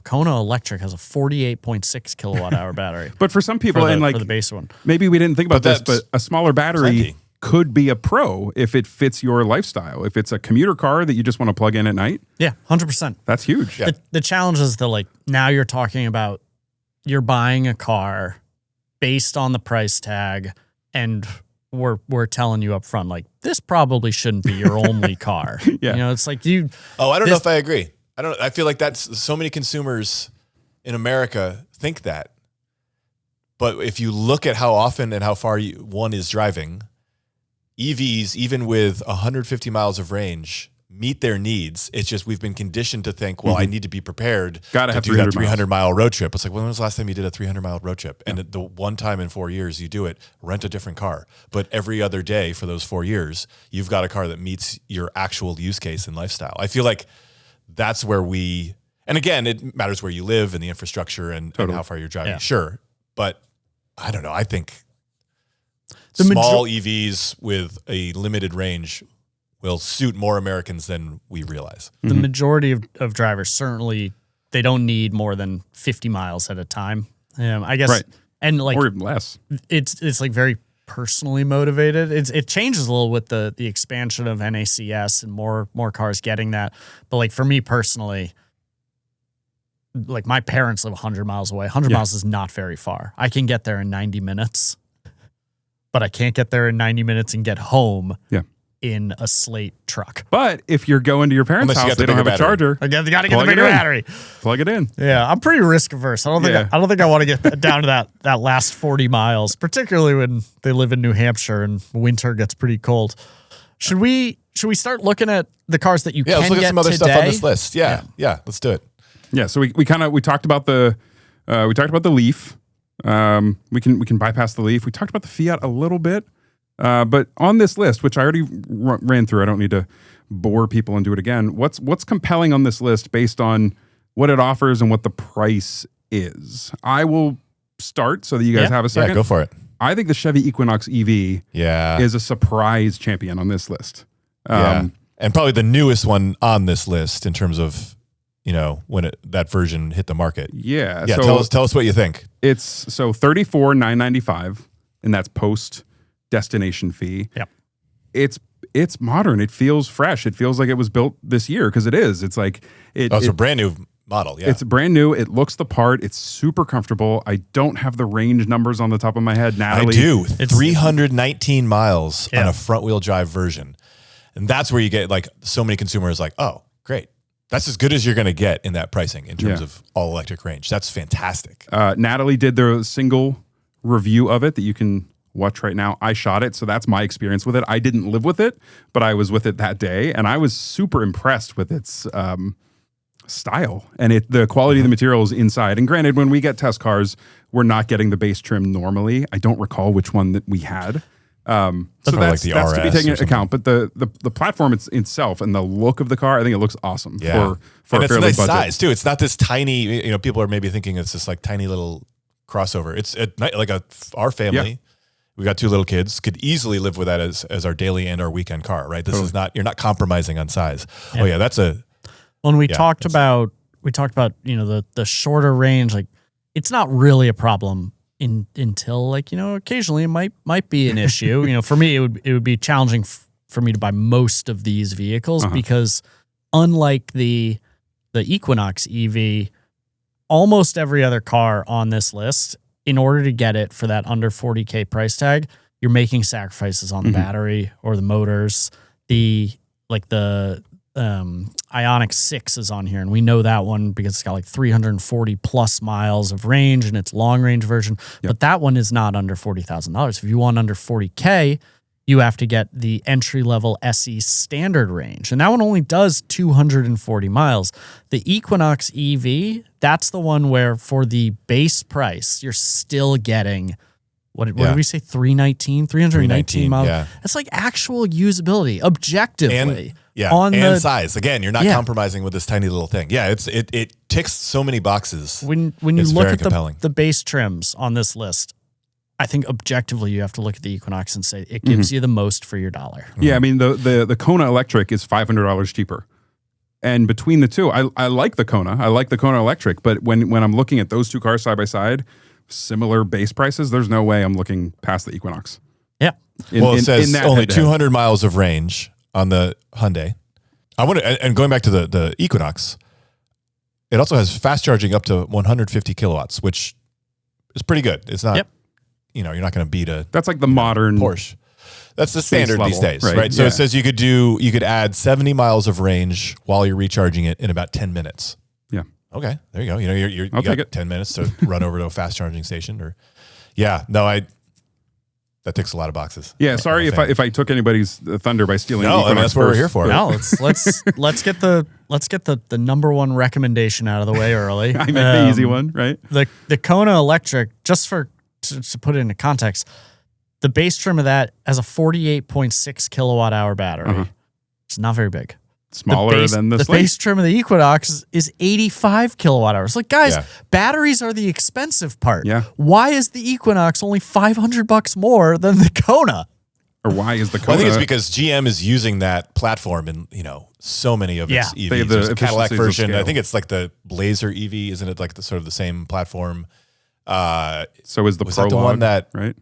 Speaker 3: Kona Electric has a 48.6 kilowatt hour battery.
Speaker 1: But for some people,
Speaker 3: for the base one,
Speaker 1: maybe we didn't think about this, but a smaller battery could be a pro if it fits your lifestyle. If it's a commuter car that you just want to plug in at night.
Speaker 3: Yeah, 100%.
Speaker 1: That's huge.
Speaker 2: Yeah.
Speaker 3: The challenge is that like now you're talking about you're buying a car based on the price tag and we're telling you up front, like, this probably shouldn't be your only car. It's like I
Speaker 2: don't know if I agree. I feel like that's so many consumers in America think that. But if you look at how often and how far one is driving, EVs, even with 150 miles of range, meet their needs. It's just we've been conditioned to think, well, I need to be prepared to do that 300-mile road trip. It's like, when was the last time you did a 300-mile road trip? And the one time in 4 years you do it, rent a different car. But every other day for those 4 years, you've got a car that meets your actual use case and lifestyle. I feel like that's where and again, it matters where you live and the infrastructure and how far you're driving. Yeah. Sure. But I don't know. I think small EVs with a limited range will suit more Americans than we realize.
Speaker 3: The majority of drivers, certainly, they don't need more than 50 miles at a time. I guess, and like,
Speaker 1: or even less.
Speaker 3: It's like very personally motivated. It changes a little with the expansion of NACS and more cars getting that. But like for me personally, like my parents live 100 miles away. 100 miles is not very far. I can get there in 90 minutes, but I can't get there in 90 minutes and get home in a Slate truck.
Speaker 1: But if you're going to your parents' house, they don't have a charger.
Speaker 3: Again, they got to get the bigger battery.
Speaker 1: Plug it in.
Speaker 3: Yeah, I'm pretty risk averse. I don't think I want to get down to that last 40 miles, particularly when they live in New Hampshire and winter gets pretty cold. Should we start looking at the cars that you can get
Speaker 2: let's look at some other
Speaker 3: today?
Speaker 2: stuff on this list. Yeah, let's do it.
Speaker 1: Yeah, so we talked about the Leaf. We can bypass the Leaf. We talked about the Fiat a little bit. But on this list, which I already ran through, I don't need to bore people and do it again. What's compelling on this list based on what it offers and what the price is? I will start so that you guys have a second.
Speaker 2: Yeah, go for it.
Speaker 1: I think the Chevy Equinox EV is a surprise champion on this list.
Speaker 2: And probably the newest one on this list in terms of, when that version hit the market.
Speaker 1: Yeah.
Speaker 2: Yeah.
Speaker 1: So
Speaker 2: tell us what you think.
Speaker 1: It's $34,995, and that's post destination fee.
Speaker 3: Yep.
Speaker 1: It's modern. It feels fresh. It feels like it was built this year because it is. It's like
Speaker 2: it's a brand new model. Yeah.
Speaker 1: It's brand new. It looks the part. It's super comfortable. I don't have the range numbers on the top of my head. Natalie,
Speaker 2: I do. It's 319 miles on a front wheel drive version. And that's where you get like so many consumers like, oh, great. That's as good as you're going to get in that pricing in terms of all electric range. That's fantastic.
Speaker 1: Natalie did the single review of it that you can watch right now. I shot it, so that's my experience with it. I didn't live with it, but I was with it that day, and I was super impressed with its style and the quality of the materials inside. And granted, when we get test cars, we're not getting the base trim normally. I don't recall which one that we had. So that's to be taken into account. But the platform itself and the look of the car, I think it looks awesome for
Speaker 2: and
Speaker 1: a
Speaker 2: it's
Speaker 1: fairly
Speaker 2: nice
Speaker 1: budget
Speaker 2: size too. It's not this tiny. People are maybe thinking it's this like tiny little crossover. It's like our family.
Speaker 1: Yeah.
Speaker 2: We got 2 little kids. Could easily live with that as our daily and our weekend car. Right. This is not. You're not compromising on size. Yeah. Oh yeah, that's a.
Speaker 3: When we talked about the shorter range, like it's not really a problem until occasionally it might be an issue. For me, it would be challenging for me to buy most of these vehicles because unlike the Equinox EV, almost every other car on this list, in order to get it for that under $40K price tag, you're making sacrifices on the battery or the motors. The Ioniq 6 is on here, and we know that one because it's got like 340 plus miles of range and it's long range version. Yep. But that one is not under $40,000. If you want under $40K, you have to get the entry level SE standard range, and that one only does 240 miles. The Equinox EV, that's the one where for the base price, you're still getting what did we say? 319 miles. Yeah. That's like actual usability, objectively.
Speaker 2: And size. Again, you're not compromising with this tiny little thing. Yeah, it ticks so many boxes.
Speaker 3: When you look at the base trims on this list, I think objectively you have to look at the Equinox and say it gives you the most for your dollar.
Speaker 1: Yeah, I mean the Kona Electric is $500 cheaper. And between the two, I like the Kona. I like the Kona Electric, but when I'm looking at those two cars side by side, similar base prices, there's no way I'm looking past the Equinox.
Speaker 3: Yeah.
Speaker 2: It says only 200 miles of range on the Hyundai. And going back to the Equinox, it also has fast charging up to 150 kilowatts, which is pretty good. It's not, you're not going to beat that's like the modern Porsche. That's the standard these days, right? So it says you could add 70 miles of range while you're recharging it in about 10 minutes.
Speaker 1: Yeah.
Speaker 2: Okay, there you go. You got 10 minutes to run over to a fast charging station that ticks a lot of boxes.
Speaker 1: Yeah, sorry if I took anybody's thunder by stealing.
Speaker 2: No, that's what we're here for.
Speaker 3: No, let's get the number one recommendation out of the way early.
Speaker 1: I make the easy one, right?
Speaker 3: The Kona Electric, just to put it into context, the base trim of that has a 48.6 kilowatt hour battery. It's not very big.
Speaker 1: Smaller than the Slate.
Speaker 3: Base trim of the Equinox is 85 kilowatt hours. Like, guys, batteries are the expensive part.
Speaker 1: Yeah.
Speaker 3: Why is the Equinox only $500 more than the Kona?
Speaker 1: Or why is the Kona?
Speaker 2: Well, I think it's because GM is using that platform in so many of its EVs. There's a Cadillac version. I think it's like the Blazer EV, isn't it? Like the sort of the same platform.
Speaker 1: So is the Prologue,
Speaker 2: that the one that
Speaker 1: right?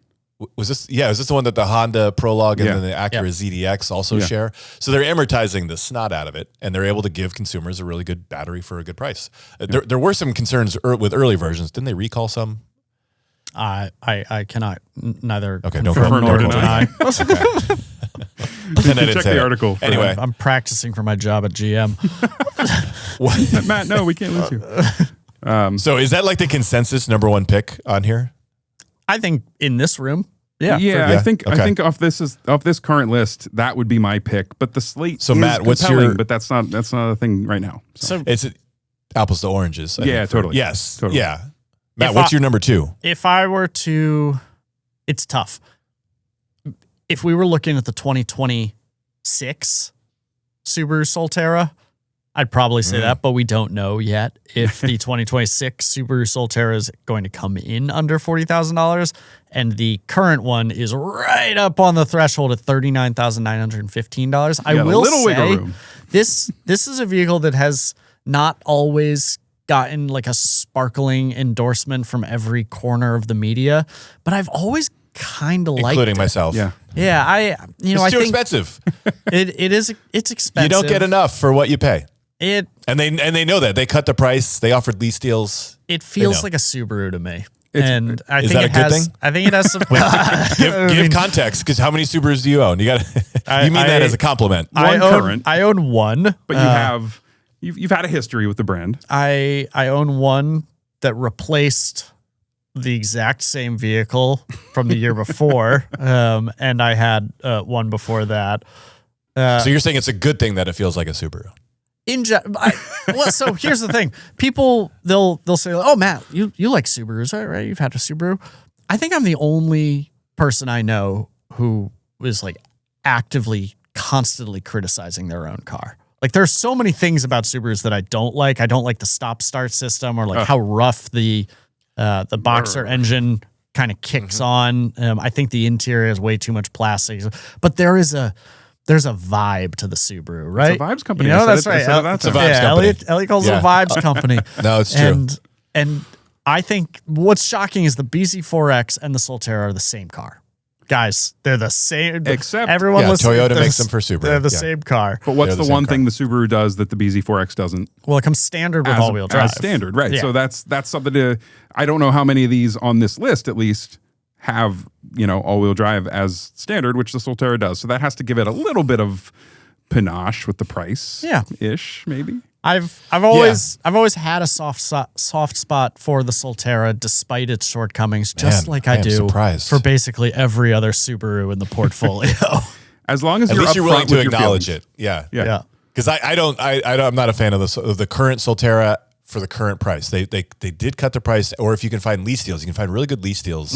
Speaker 2: was this the one that the Honda Prologue and
Speaker 1: Yeah.
Speaker 2: then the Acura ZDX also share? So they're amortizing the snot out of it, and they're able to give consumers a really good battery for a good price. There were some concerns with early versions. Didn't they recall some?
Speaker 3: I cannot neither
Speaker 2: don't
Speaker 3: confirm nor
Speaker 1: confirm nor
Speaker 3: deny.
Speaker 2: Then I didn't
Speaker 1: Check
Speaker 2: say
Speaker 1: the
Speaker 2: it.
Speaker 1: article.
Speaker 2: Anyway,
Speaker 3: I'm practicing for my job at GM.
Speaker 1: Matt, no, we can't lose you.
Speaker 2: so is that like the consensus number one pick on here?
Speaker 3: I think in this room, yeah.
Speaker 1: I think
Speaker 2: Okay.
Speaker 1: I think off this current list, that would be my pick. But the slate
Speaker 2: So,
Speaker 1: is
Speaker 2: Matt, what's
Speaker 1: compelling,
Speaker 2: your-
Speaker 1: but that's not a thing right now. So,
Speaker 3: So
Speaker 2: It's apples to oranges. I
Speaker 1: Yeah,
Speaker 2: think, for-
Speaker 1: totally.
Speaker 2: Yes.
Speaker 1: Totally.
Speaker 2: Yeah. Matt,
Speaker 3: If
Speaker 2: what's
Speaker 3: I-
Speaker 2: your number two?
Speaker 3: if I were to, it's tough. If we were looking at the 2026 Subaru Solterra, I'd probably say that, but we don't know yet if the 2026 Subaru Solterra is going to come in under $40,000, and the current one is right up on the threshold at $39,915. I
Speaker 1: Yeah, a
Speaker 3: will
Speaker 1: little wiggle
Speaker 3: say
Speaker 1: room.
Speaker 3: this is a vehicle that has not always gotten like a sparkling endorsement from every corner of the media, but I've always kind of liked
Speaker 2: Including
Speaker 3: it.
Speaker 2: myself.
Speaker 1: yeah.
Speaker 3: Yeah, I
Speaker 2: It's too
Speaker 3: think
Speaker 2: expensive.
Speaker 3: it's expensive.
Speaker 2: You don't get enough for what you pay.
Speaker 3: It
Speaker 2: And they know that. They cut the price. They offered lease deals.
Speaker 3: feels
Speaker 2: know.
Speaker 3: like a Subaru to me.
Speaker 1: It's-
Speaker 3: And I
Speaker 2: Is
Speaker 3: think
Speaker 2: that
Speaker 3: it
Speaker 2: a good
Speaker 3: has
Speaker 2: thing?
Speaker 3: I think it has some
Speaker 2: Give context, because how many Subarus do you own? You got you mean that as a compliment.
Speaker 3: I
Speaker 1: One
Speaker 3: own
Speaker 1: current.
Speaker 3: I own one.
Speaker 1: But you've had a history with the brand.
Speaker 3: I own one that replaced the exact same vehicle from the year before, and I had one before that.
Speaker 2: So you're saying it's a good thing that it feels like a Subaru.
Speaker 3: So here's the thing: people they'll say, "Oh, Matt, you like Subarus, right? You've had a Subaru." I think I'm the only person I know who is like actively, constantly criticizing their own car. Like, there's so many things about Subarus that I don't like. I don't like the stop-start system, or like how rough the boxer engine kind of kicks on. I think the interior has way too much plastic, but there's a vibe to the Subaru, right?
Speaker 1: It's a vibes company.
Speaker 3: You know,
Speaker 1: I
Speaker 3: that's
Speaker 1: said it- I
Speaker 3: right.
Speaker 1: said it that
Speaker 2: It's a
Speaker 1: time.
Speaker 2: vibes company.
Speaker 3: Elliot calls it
Speaker 2: Yeah.
Speaker 3: a vibes company.
Speaker 2: No, it's true.
Speaker 3: And I think what's shocking is the BZ4X and the Solterra are the same car. Guys, they're the same.
Speaker 1: Except-
Speaker 3: everyone
Speaker 2: Yeah,
Speaker 3: listening,
Speaker 2: Toyota
Speaker 3: they're
Speaker 2: makes
Speaker 3: the-
Speaker 2: them for Subaru.
Speaker 3: They're the
Speaker 2: Yeah.
Speaker 3: same car.
Speaker 1: But what's
Speaker 2: They're
Speaker 1: the
Speaker 2: the same
Speaker 1: one
Speaker 2: car.
Speaker 1: thing the Subaru does that the BZ4X doesn't?
Speaker 3: Well, it comes standard with
Speaker 1: As-
Speaker 3: all-wheel drive.
Speaker 1: as standard, right?
Speaker 3: Yeah.
Speaker 1: So that's something to. I don't know how many of these on this list, at least, have all-wheel drive as standard, which the Solterra does. So that has to give it a little bit of panache with the price, ish maybe.
Speaker 3: I've always had a soft spot for the Solterra, despite its shortcomings, just
Speaker 2: Man,
Speaker 3: like
Speaker 2: I
Speaker 3: I
Speaker 2: am
Speaker 3: do
Speaker 2: surprised.
Speaker 3: for basically every other Subaru in the portfolio.
Speaker 1: As long as
Speaker 2: At
Speaker 1: you're
Speaker 2: least you're willing
Speaker 1: upfront
Speaker 2: to
Speaker 1: with your
Speaker 2: acknowledge
Speaker 1: feelings.
Speaker 2: it. Yeah.
Speaker 1: Yeah.
Speaker 2: Because I'm not a fan of the current Solterra for the current price. They did cut the price, or if you can find lease deals, you can find really good lease deals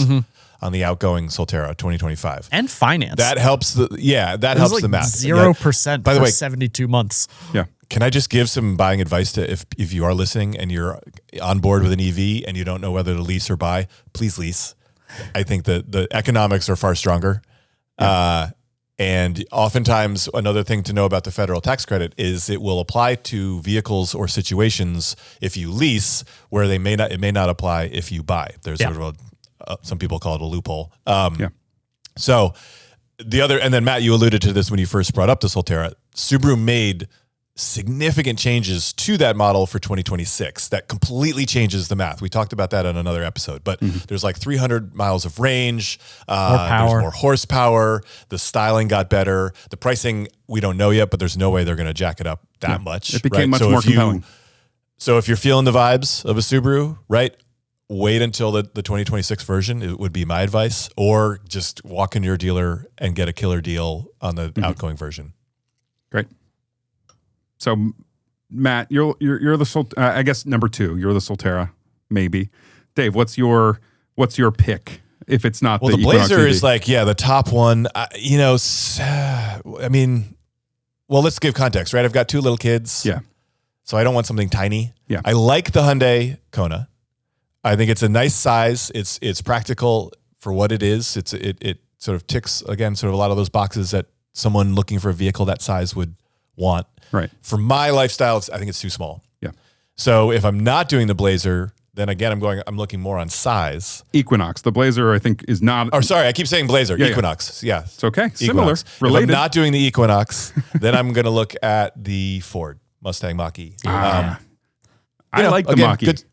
Speaker 2: on the outgoing Solterra 2025.
Speaker 3: And finance.
Speaker 2: That helps that
Speaker 3: It
Speaker 2: helps
Speaker 3: was
Speaker 2: the
Speaker 3: like
Speaker 2: math.
Speaker 3: 0%
Speaker 2: By the
Speaker 3: for
Speaker 2: way,
Speaker 3: 72 months.
Speaker 1: Yeah.
Speaker 2: can I just give some buying advice to if you are listening and you're on board with an EV and you don't know whether to lease or buy, please lease. I think that the economics are far stronger. And oftentimes another thing to know about the federal tax credit is it will apply to vehicles or situations if you lease where it may not apply if you buy. There's sort of some people call it a loophole. So the other, and then Matt, you alluded to this when you first brought up the Solterra. Subaru made significant changes to that model for 2026 that completely changes the math. We talked about that on another episode, but there's like 300 miles of range,
Speaker 3: power.
Speaker 2: there's more horsepower, the styling got better, the pricing we don't know yet, but there's no way they're going to jack it up that much.
Speaker 1: It became much
Speaker 2: So
Speaker 1: more
Speaker 2: if you-
Speaker 1: compelling.
Speaker 2: So if you're feeling the vibes of a Subaru, right? Wait until the 2026 version, it would be my advice, or just walk into your dealer and get a killer deal on the outgoing version.
Speaker 1: Great. So, Matt, you're the I guess number 2. You're the Solterra, maybe. Dave, what's your pick if it's not
Speaker 2: Well,
Speaker 1: the
Speaker 2: the
Speaker 1: Equinox
Speaker 2: Blazer
Speaker 1: EV?
Speaker 2: is like, the top one. Well, let's give context, right? I've got 2 little kids.
Speaker 1: Yeah.
Speaker 2: So I don't want something tiny.
Speaker 1: Yeah.
Speaker 2: I like the Hyundai Kona. I think it's a nice size. It's practical for what it is. It sort of ticks, again, sort of a lot of those boxes that someone looking for a vehicle that size would want.
Speaker 1: Right.
Speaker 2: For my lifestyle, I think it's too small.
Speaker 1: Yeah.
Speaker 2: So if I'm not doing the Blazer, then again, I'm looking more on size.
Speaker 1: Equinox. The Blazer, I think, is not.
Speaker 2: Or sorry, I keep saying Blazer.
Speaker 1: Yeah,
Speaker 2: Equinox. Yeah.
Speaker 1: It's okay.
Speaker 2: Equinox.
Speaker 1: Similar.
Speaker 2: If
Speaker 1: Related.
Speaker 2: I'm not doing the Equinox, then I'm going to look at the Ford Mustang Mach-E.
Speaker 1: I
Speaker 2: You know,
Speaker 1: like the
Speaker 2: again,
Speaker 1: Mach-E.
Speaker 2: good-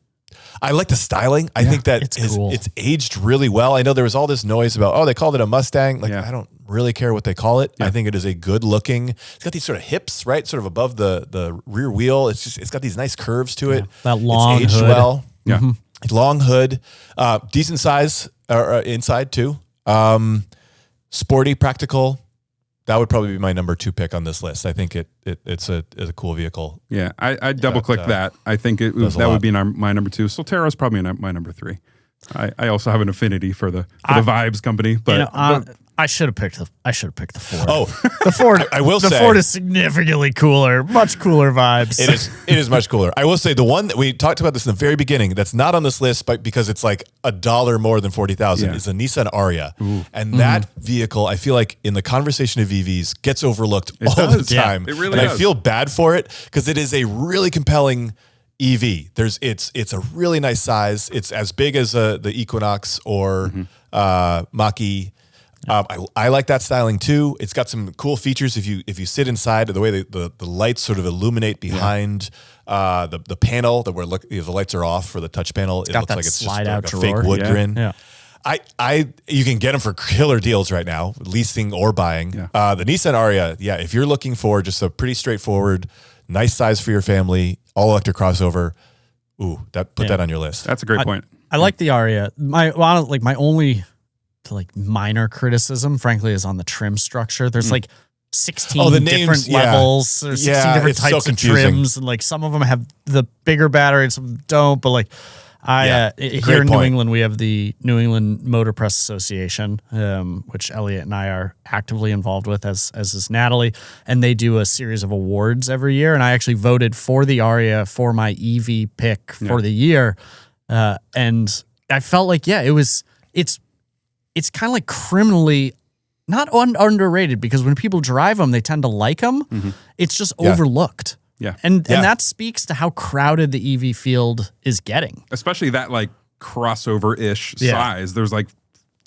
Speaker 2: I like the styling. I think that
Speaker 3: it's cool.
Speaker 2: it's aged really well. I know there was all this noise about, oh, they called it a Mustang. Like,
Speaker 1: Yeah.
Speaker 2: I don't really care what they call it.
Speaker 1: Yeah.
Speaker 2: I think it is a good looking. It's got these sort of hips, right? Sort of above the rear wheel. It's got these nice curves to it.
Speaker 3: That long
Speaker 2: it's aged
Speaker 3: hood.
Speaker 2: well.
Speaker 1: Yeah.
Speaker 2: Long hood, decent size inside too. Sporty, practical. That would probably be my number 2 pick on this list. I think it's a cool vehicle.
Speaker 1: Yeah, I double clicked that. I think that would be my number 2. Solterra is probably my number 3. I also have an affinity for the Vibes company, but,
Speaker 3: I should have picked the Ford.
Speaker 2: Oh,
Speaker 3: the Ford.
Speaker 2: I will
Speaker 3: the
Speaker 2: say
Speaker 3: Ford is significantly cooler, much cooler vibes.
Speaker 2: It is much cooler. I will say the one that we talked about this in the very beginning that's not on this list, but because it's like $1 more than 40,000 is the Nissan Ariya. And that vehicle, I feel like in the conversation of EVs gets overlooked all
Speaker 1: does.
Speaker 2: the time.
Speaker 1: Yeah, it really
Speaker 2: and
Speaker 1: does.
Speaker 2: I feel bad for it because it is a really compelling EV. It's a really nice size. It's as big as the Equinox or Mach-E. I like that styling too. It's got some cool features if you sit inside. The way the lights sort of illuminate behind the panel that the lights are off for the touch panel. It looks
Speaker 3: that
Speaker 2: like it's just
Speaker 3: slide out
Speaker 2: like a fake
Speaker 3: drawer.
Speaker 2: wood
Speaker 1: Yeah.
Speaker 2: grin.
Speaker 3: Yeah.
Speaker 2: You can get them for killer deals right now, leasing or buying.
Speaker 1: Yeah.
Speaker 2: The Nissan Ariya, if you're looking for just a pretty straightforward, nice size for your family, all electric crossover, put that on your list.
Speaker 1: that's a great point.
Speaker 3: I like the Ariya. My only minor criticism, frankly, is on the trim structure. There's 16
Speaker 2: the
Speaker 3: different
Speaker 2: names,
Speaker 3: levels. There's 16 different
Speaker 2: it's so
Speaker 3: types of
Speaker 2: confusing.
Speaker 3: trims, and some of them have the bigger battery, and some of them don't. But here in New
Speaker 2: point.
Speaker 3: England, we have the New England Motor Press Association, which Elliot and I are actively involved with, as is Natalie, and they do a series of awards every year. And I actually voted for the Ariya for my EV pick for the year, and I felt like it's kind of like criminally not underrated, because when people drive them, they tend to like them. It's just overlooked.
Speaker 1: Yeah.
Speaker 3: And that speaks to how crowded the EV field is getting.
Speaker 1: Especially that crossover-ish
Speaker 3: Yeah.
Speaker 1: size. There's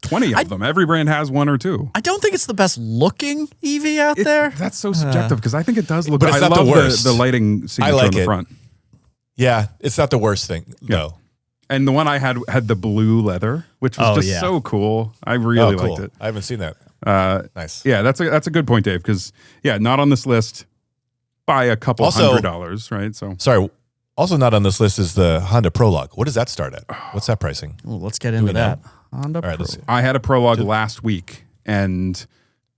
Speaker 1: 20 of them. Every brand has 1 or 2.
Speaker 3: I don't think it's the best looking EV out there.
Speaker 1: That's so subjective because I think it does look
Speaker 2: But it's
Speaker 1: I
Speaker 2: not the
Speaker 1: love
Speaker 2: worst.
Speaker 1: the lighting signature
Speaker 2: like
Speaker 1: on the
Speaker 2: it.
Speaker 1: front.
Speaker 2: Yeah, it's not the worst thing, though.
Speaker 1: And the one I had the blue leather, which was just so cool. I really liked it.
Speaker 2: I haven't seen that. Nice.
Speaker 1: Yeah, that's a good point, Dave, because not on this list by a couple
Speaker 2: Also-
Speaker 1: $100s, right? So
Speaker 2: Sorry. Also not on this list is the Honda Prologue. What does that start at? What's that pricing?
Speaker 3: Well, let's get into that. Honda
Speaker 2: All right,
Speaker 3: Pro.
Speaker 2: let's see.
Speaker 1: I had a Prologue last week, and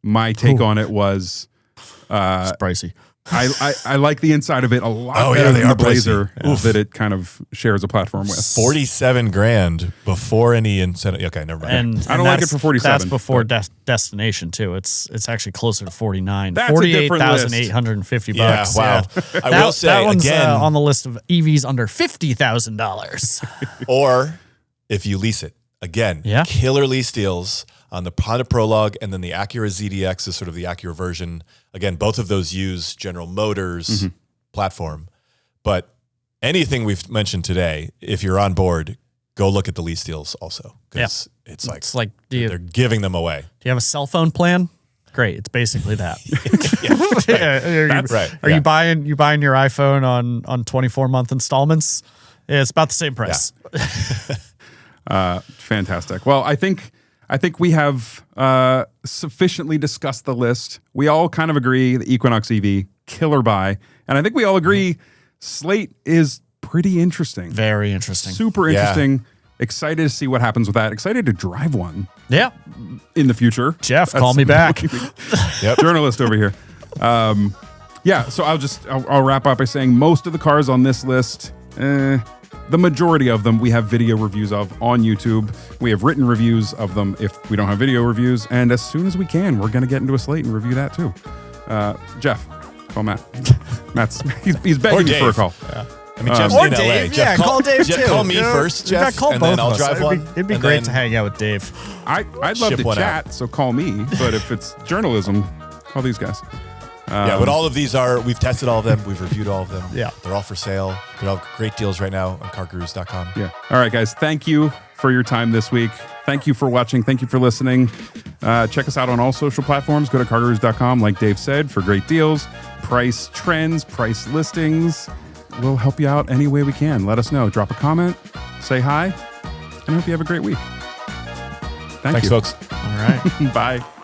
Speaker 1: my take on it was
Speaker 3: It's pricey.
Speaker 1: I like the inside of it a lot
Speaker 2: Oh,
Speaker 1: better
Speaker 2: yeah, they
Speaker 1: than the
Speaker 2: are pricey.
Speaker 1: Blazer that it kind of shares a platform with.
Speaker 2: $47,000 before any incentive. Okay, never mind.
Speaker 3: And
Speaker 1: I don't like it
Speaker 3: that's-
Speaker 1: for 47,
Speaker 3: That's before destination too. It's actually closer to 49.
Speaker 1: That's a different list.
Speaker 3: 48,850
Speaker 2: Yeah,
Speaker 3: bucks.
Speaker 2: wow. I will say,
Speaker 3: that one's
Speaker 2: again-
Speaker 3: on the list of EVs under $50,000.
Speaker 2: Or if you lease it. Again,
Speaker 3: Yeah.
Speaker 2: killer lease deals on the Honda Prologue, and then the Acura ZDX is sort of the Acura version. Again, both of those use General Motors platform. But anything we've mentioned today, if you're on board, go look at the lease deals also. Because it's like
Speaker 3: do
Speaker 2: they're giving them away.
Speaker 3: you have a cell phone plan? Great, it's basically that.
Speaker 2: Right.
Speaker 3: Are you buying your iPhone on 24-month installments? Yeah, it's about the same price.
Speaker 1: Fantastic. Well, I think we have sufficiently discussed the list. We all kind of agree the Equinox EV, killer buy. And I think we all agree Slate is pretty interesting.
Speaker 3: Very interesting.
Speaker 1: Super interesting. Excited to see what happens with that. Excited to drive one
Speaker 3: Yeah.
Speaker 1: in the future.
Speaker 3: Jeff, call me back.
Speaker 1: Journalist over here. So I'll wrap up by saying most of the cars on this list, the majority of them we have video reviews of on YouTube. We have written reviews of them if we don't have video reviews. And as soon as we can, we're going to get into a Slate and review that too. Jeff, call Matt. He's begging me for a call.
Speaker 2: Yeah. I mean, Jeff's
Speaker 3: Or
Speaker 2: in LA.
Speaker 3: Dave.
Speaker 2: Jeff,
Speaker 3: Call Dave
Speaker 2: Jeff,
Speaker 3: too.
Speaker 2: call me first,
Speaker 3: In fact,
Speaker 2: Jeff,
Speaker 3: call
Speaker 2: and
Speaker 3: both
Speaker 2: then I'll
Speaker 3: of us.
Speaker 2: drive one.
Speaker 3: It'd be
Speaker 2: and
Speaker 3: great
Speaker 2: then-
Speaker 3: to hang out with Dave.
Speaker 1: I'd love
Speaker 2: Ship
Speaker 1: to
Speaker 2: one
Speaker 1: chat, so call me. But if it's journalism, call these guys.
Speaker 2: But all of these we've tested all of them. We've reviewed all of them.
Speaker 3: Yeah.
Speaker 2: They're all for sale. They're all great deals right now on CarGurus.com.
Speaker 1: Yeah. All right, guys. Thank you for your time this week. Thank you for watching. Thank you for listening. Check us out on all social platforms. Go to CarGurus.com, like Dave said, for great deals, price trends, price listings. We'll help you out any way we can. Let us know. Drop a comment. Say hi. And I hope you have a great week.
Speaker 2: Thanks, folks.
Speaker 3: All right.
Speaker 1: Bye.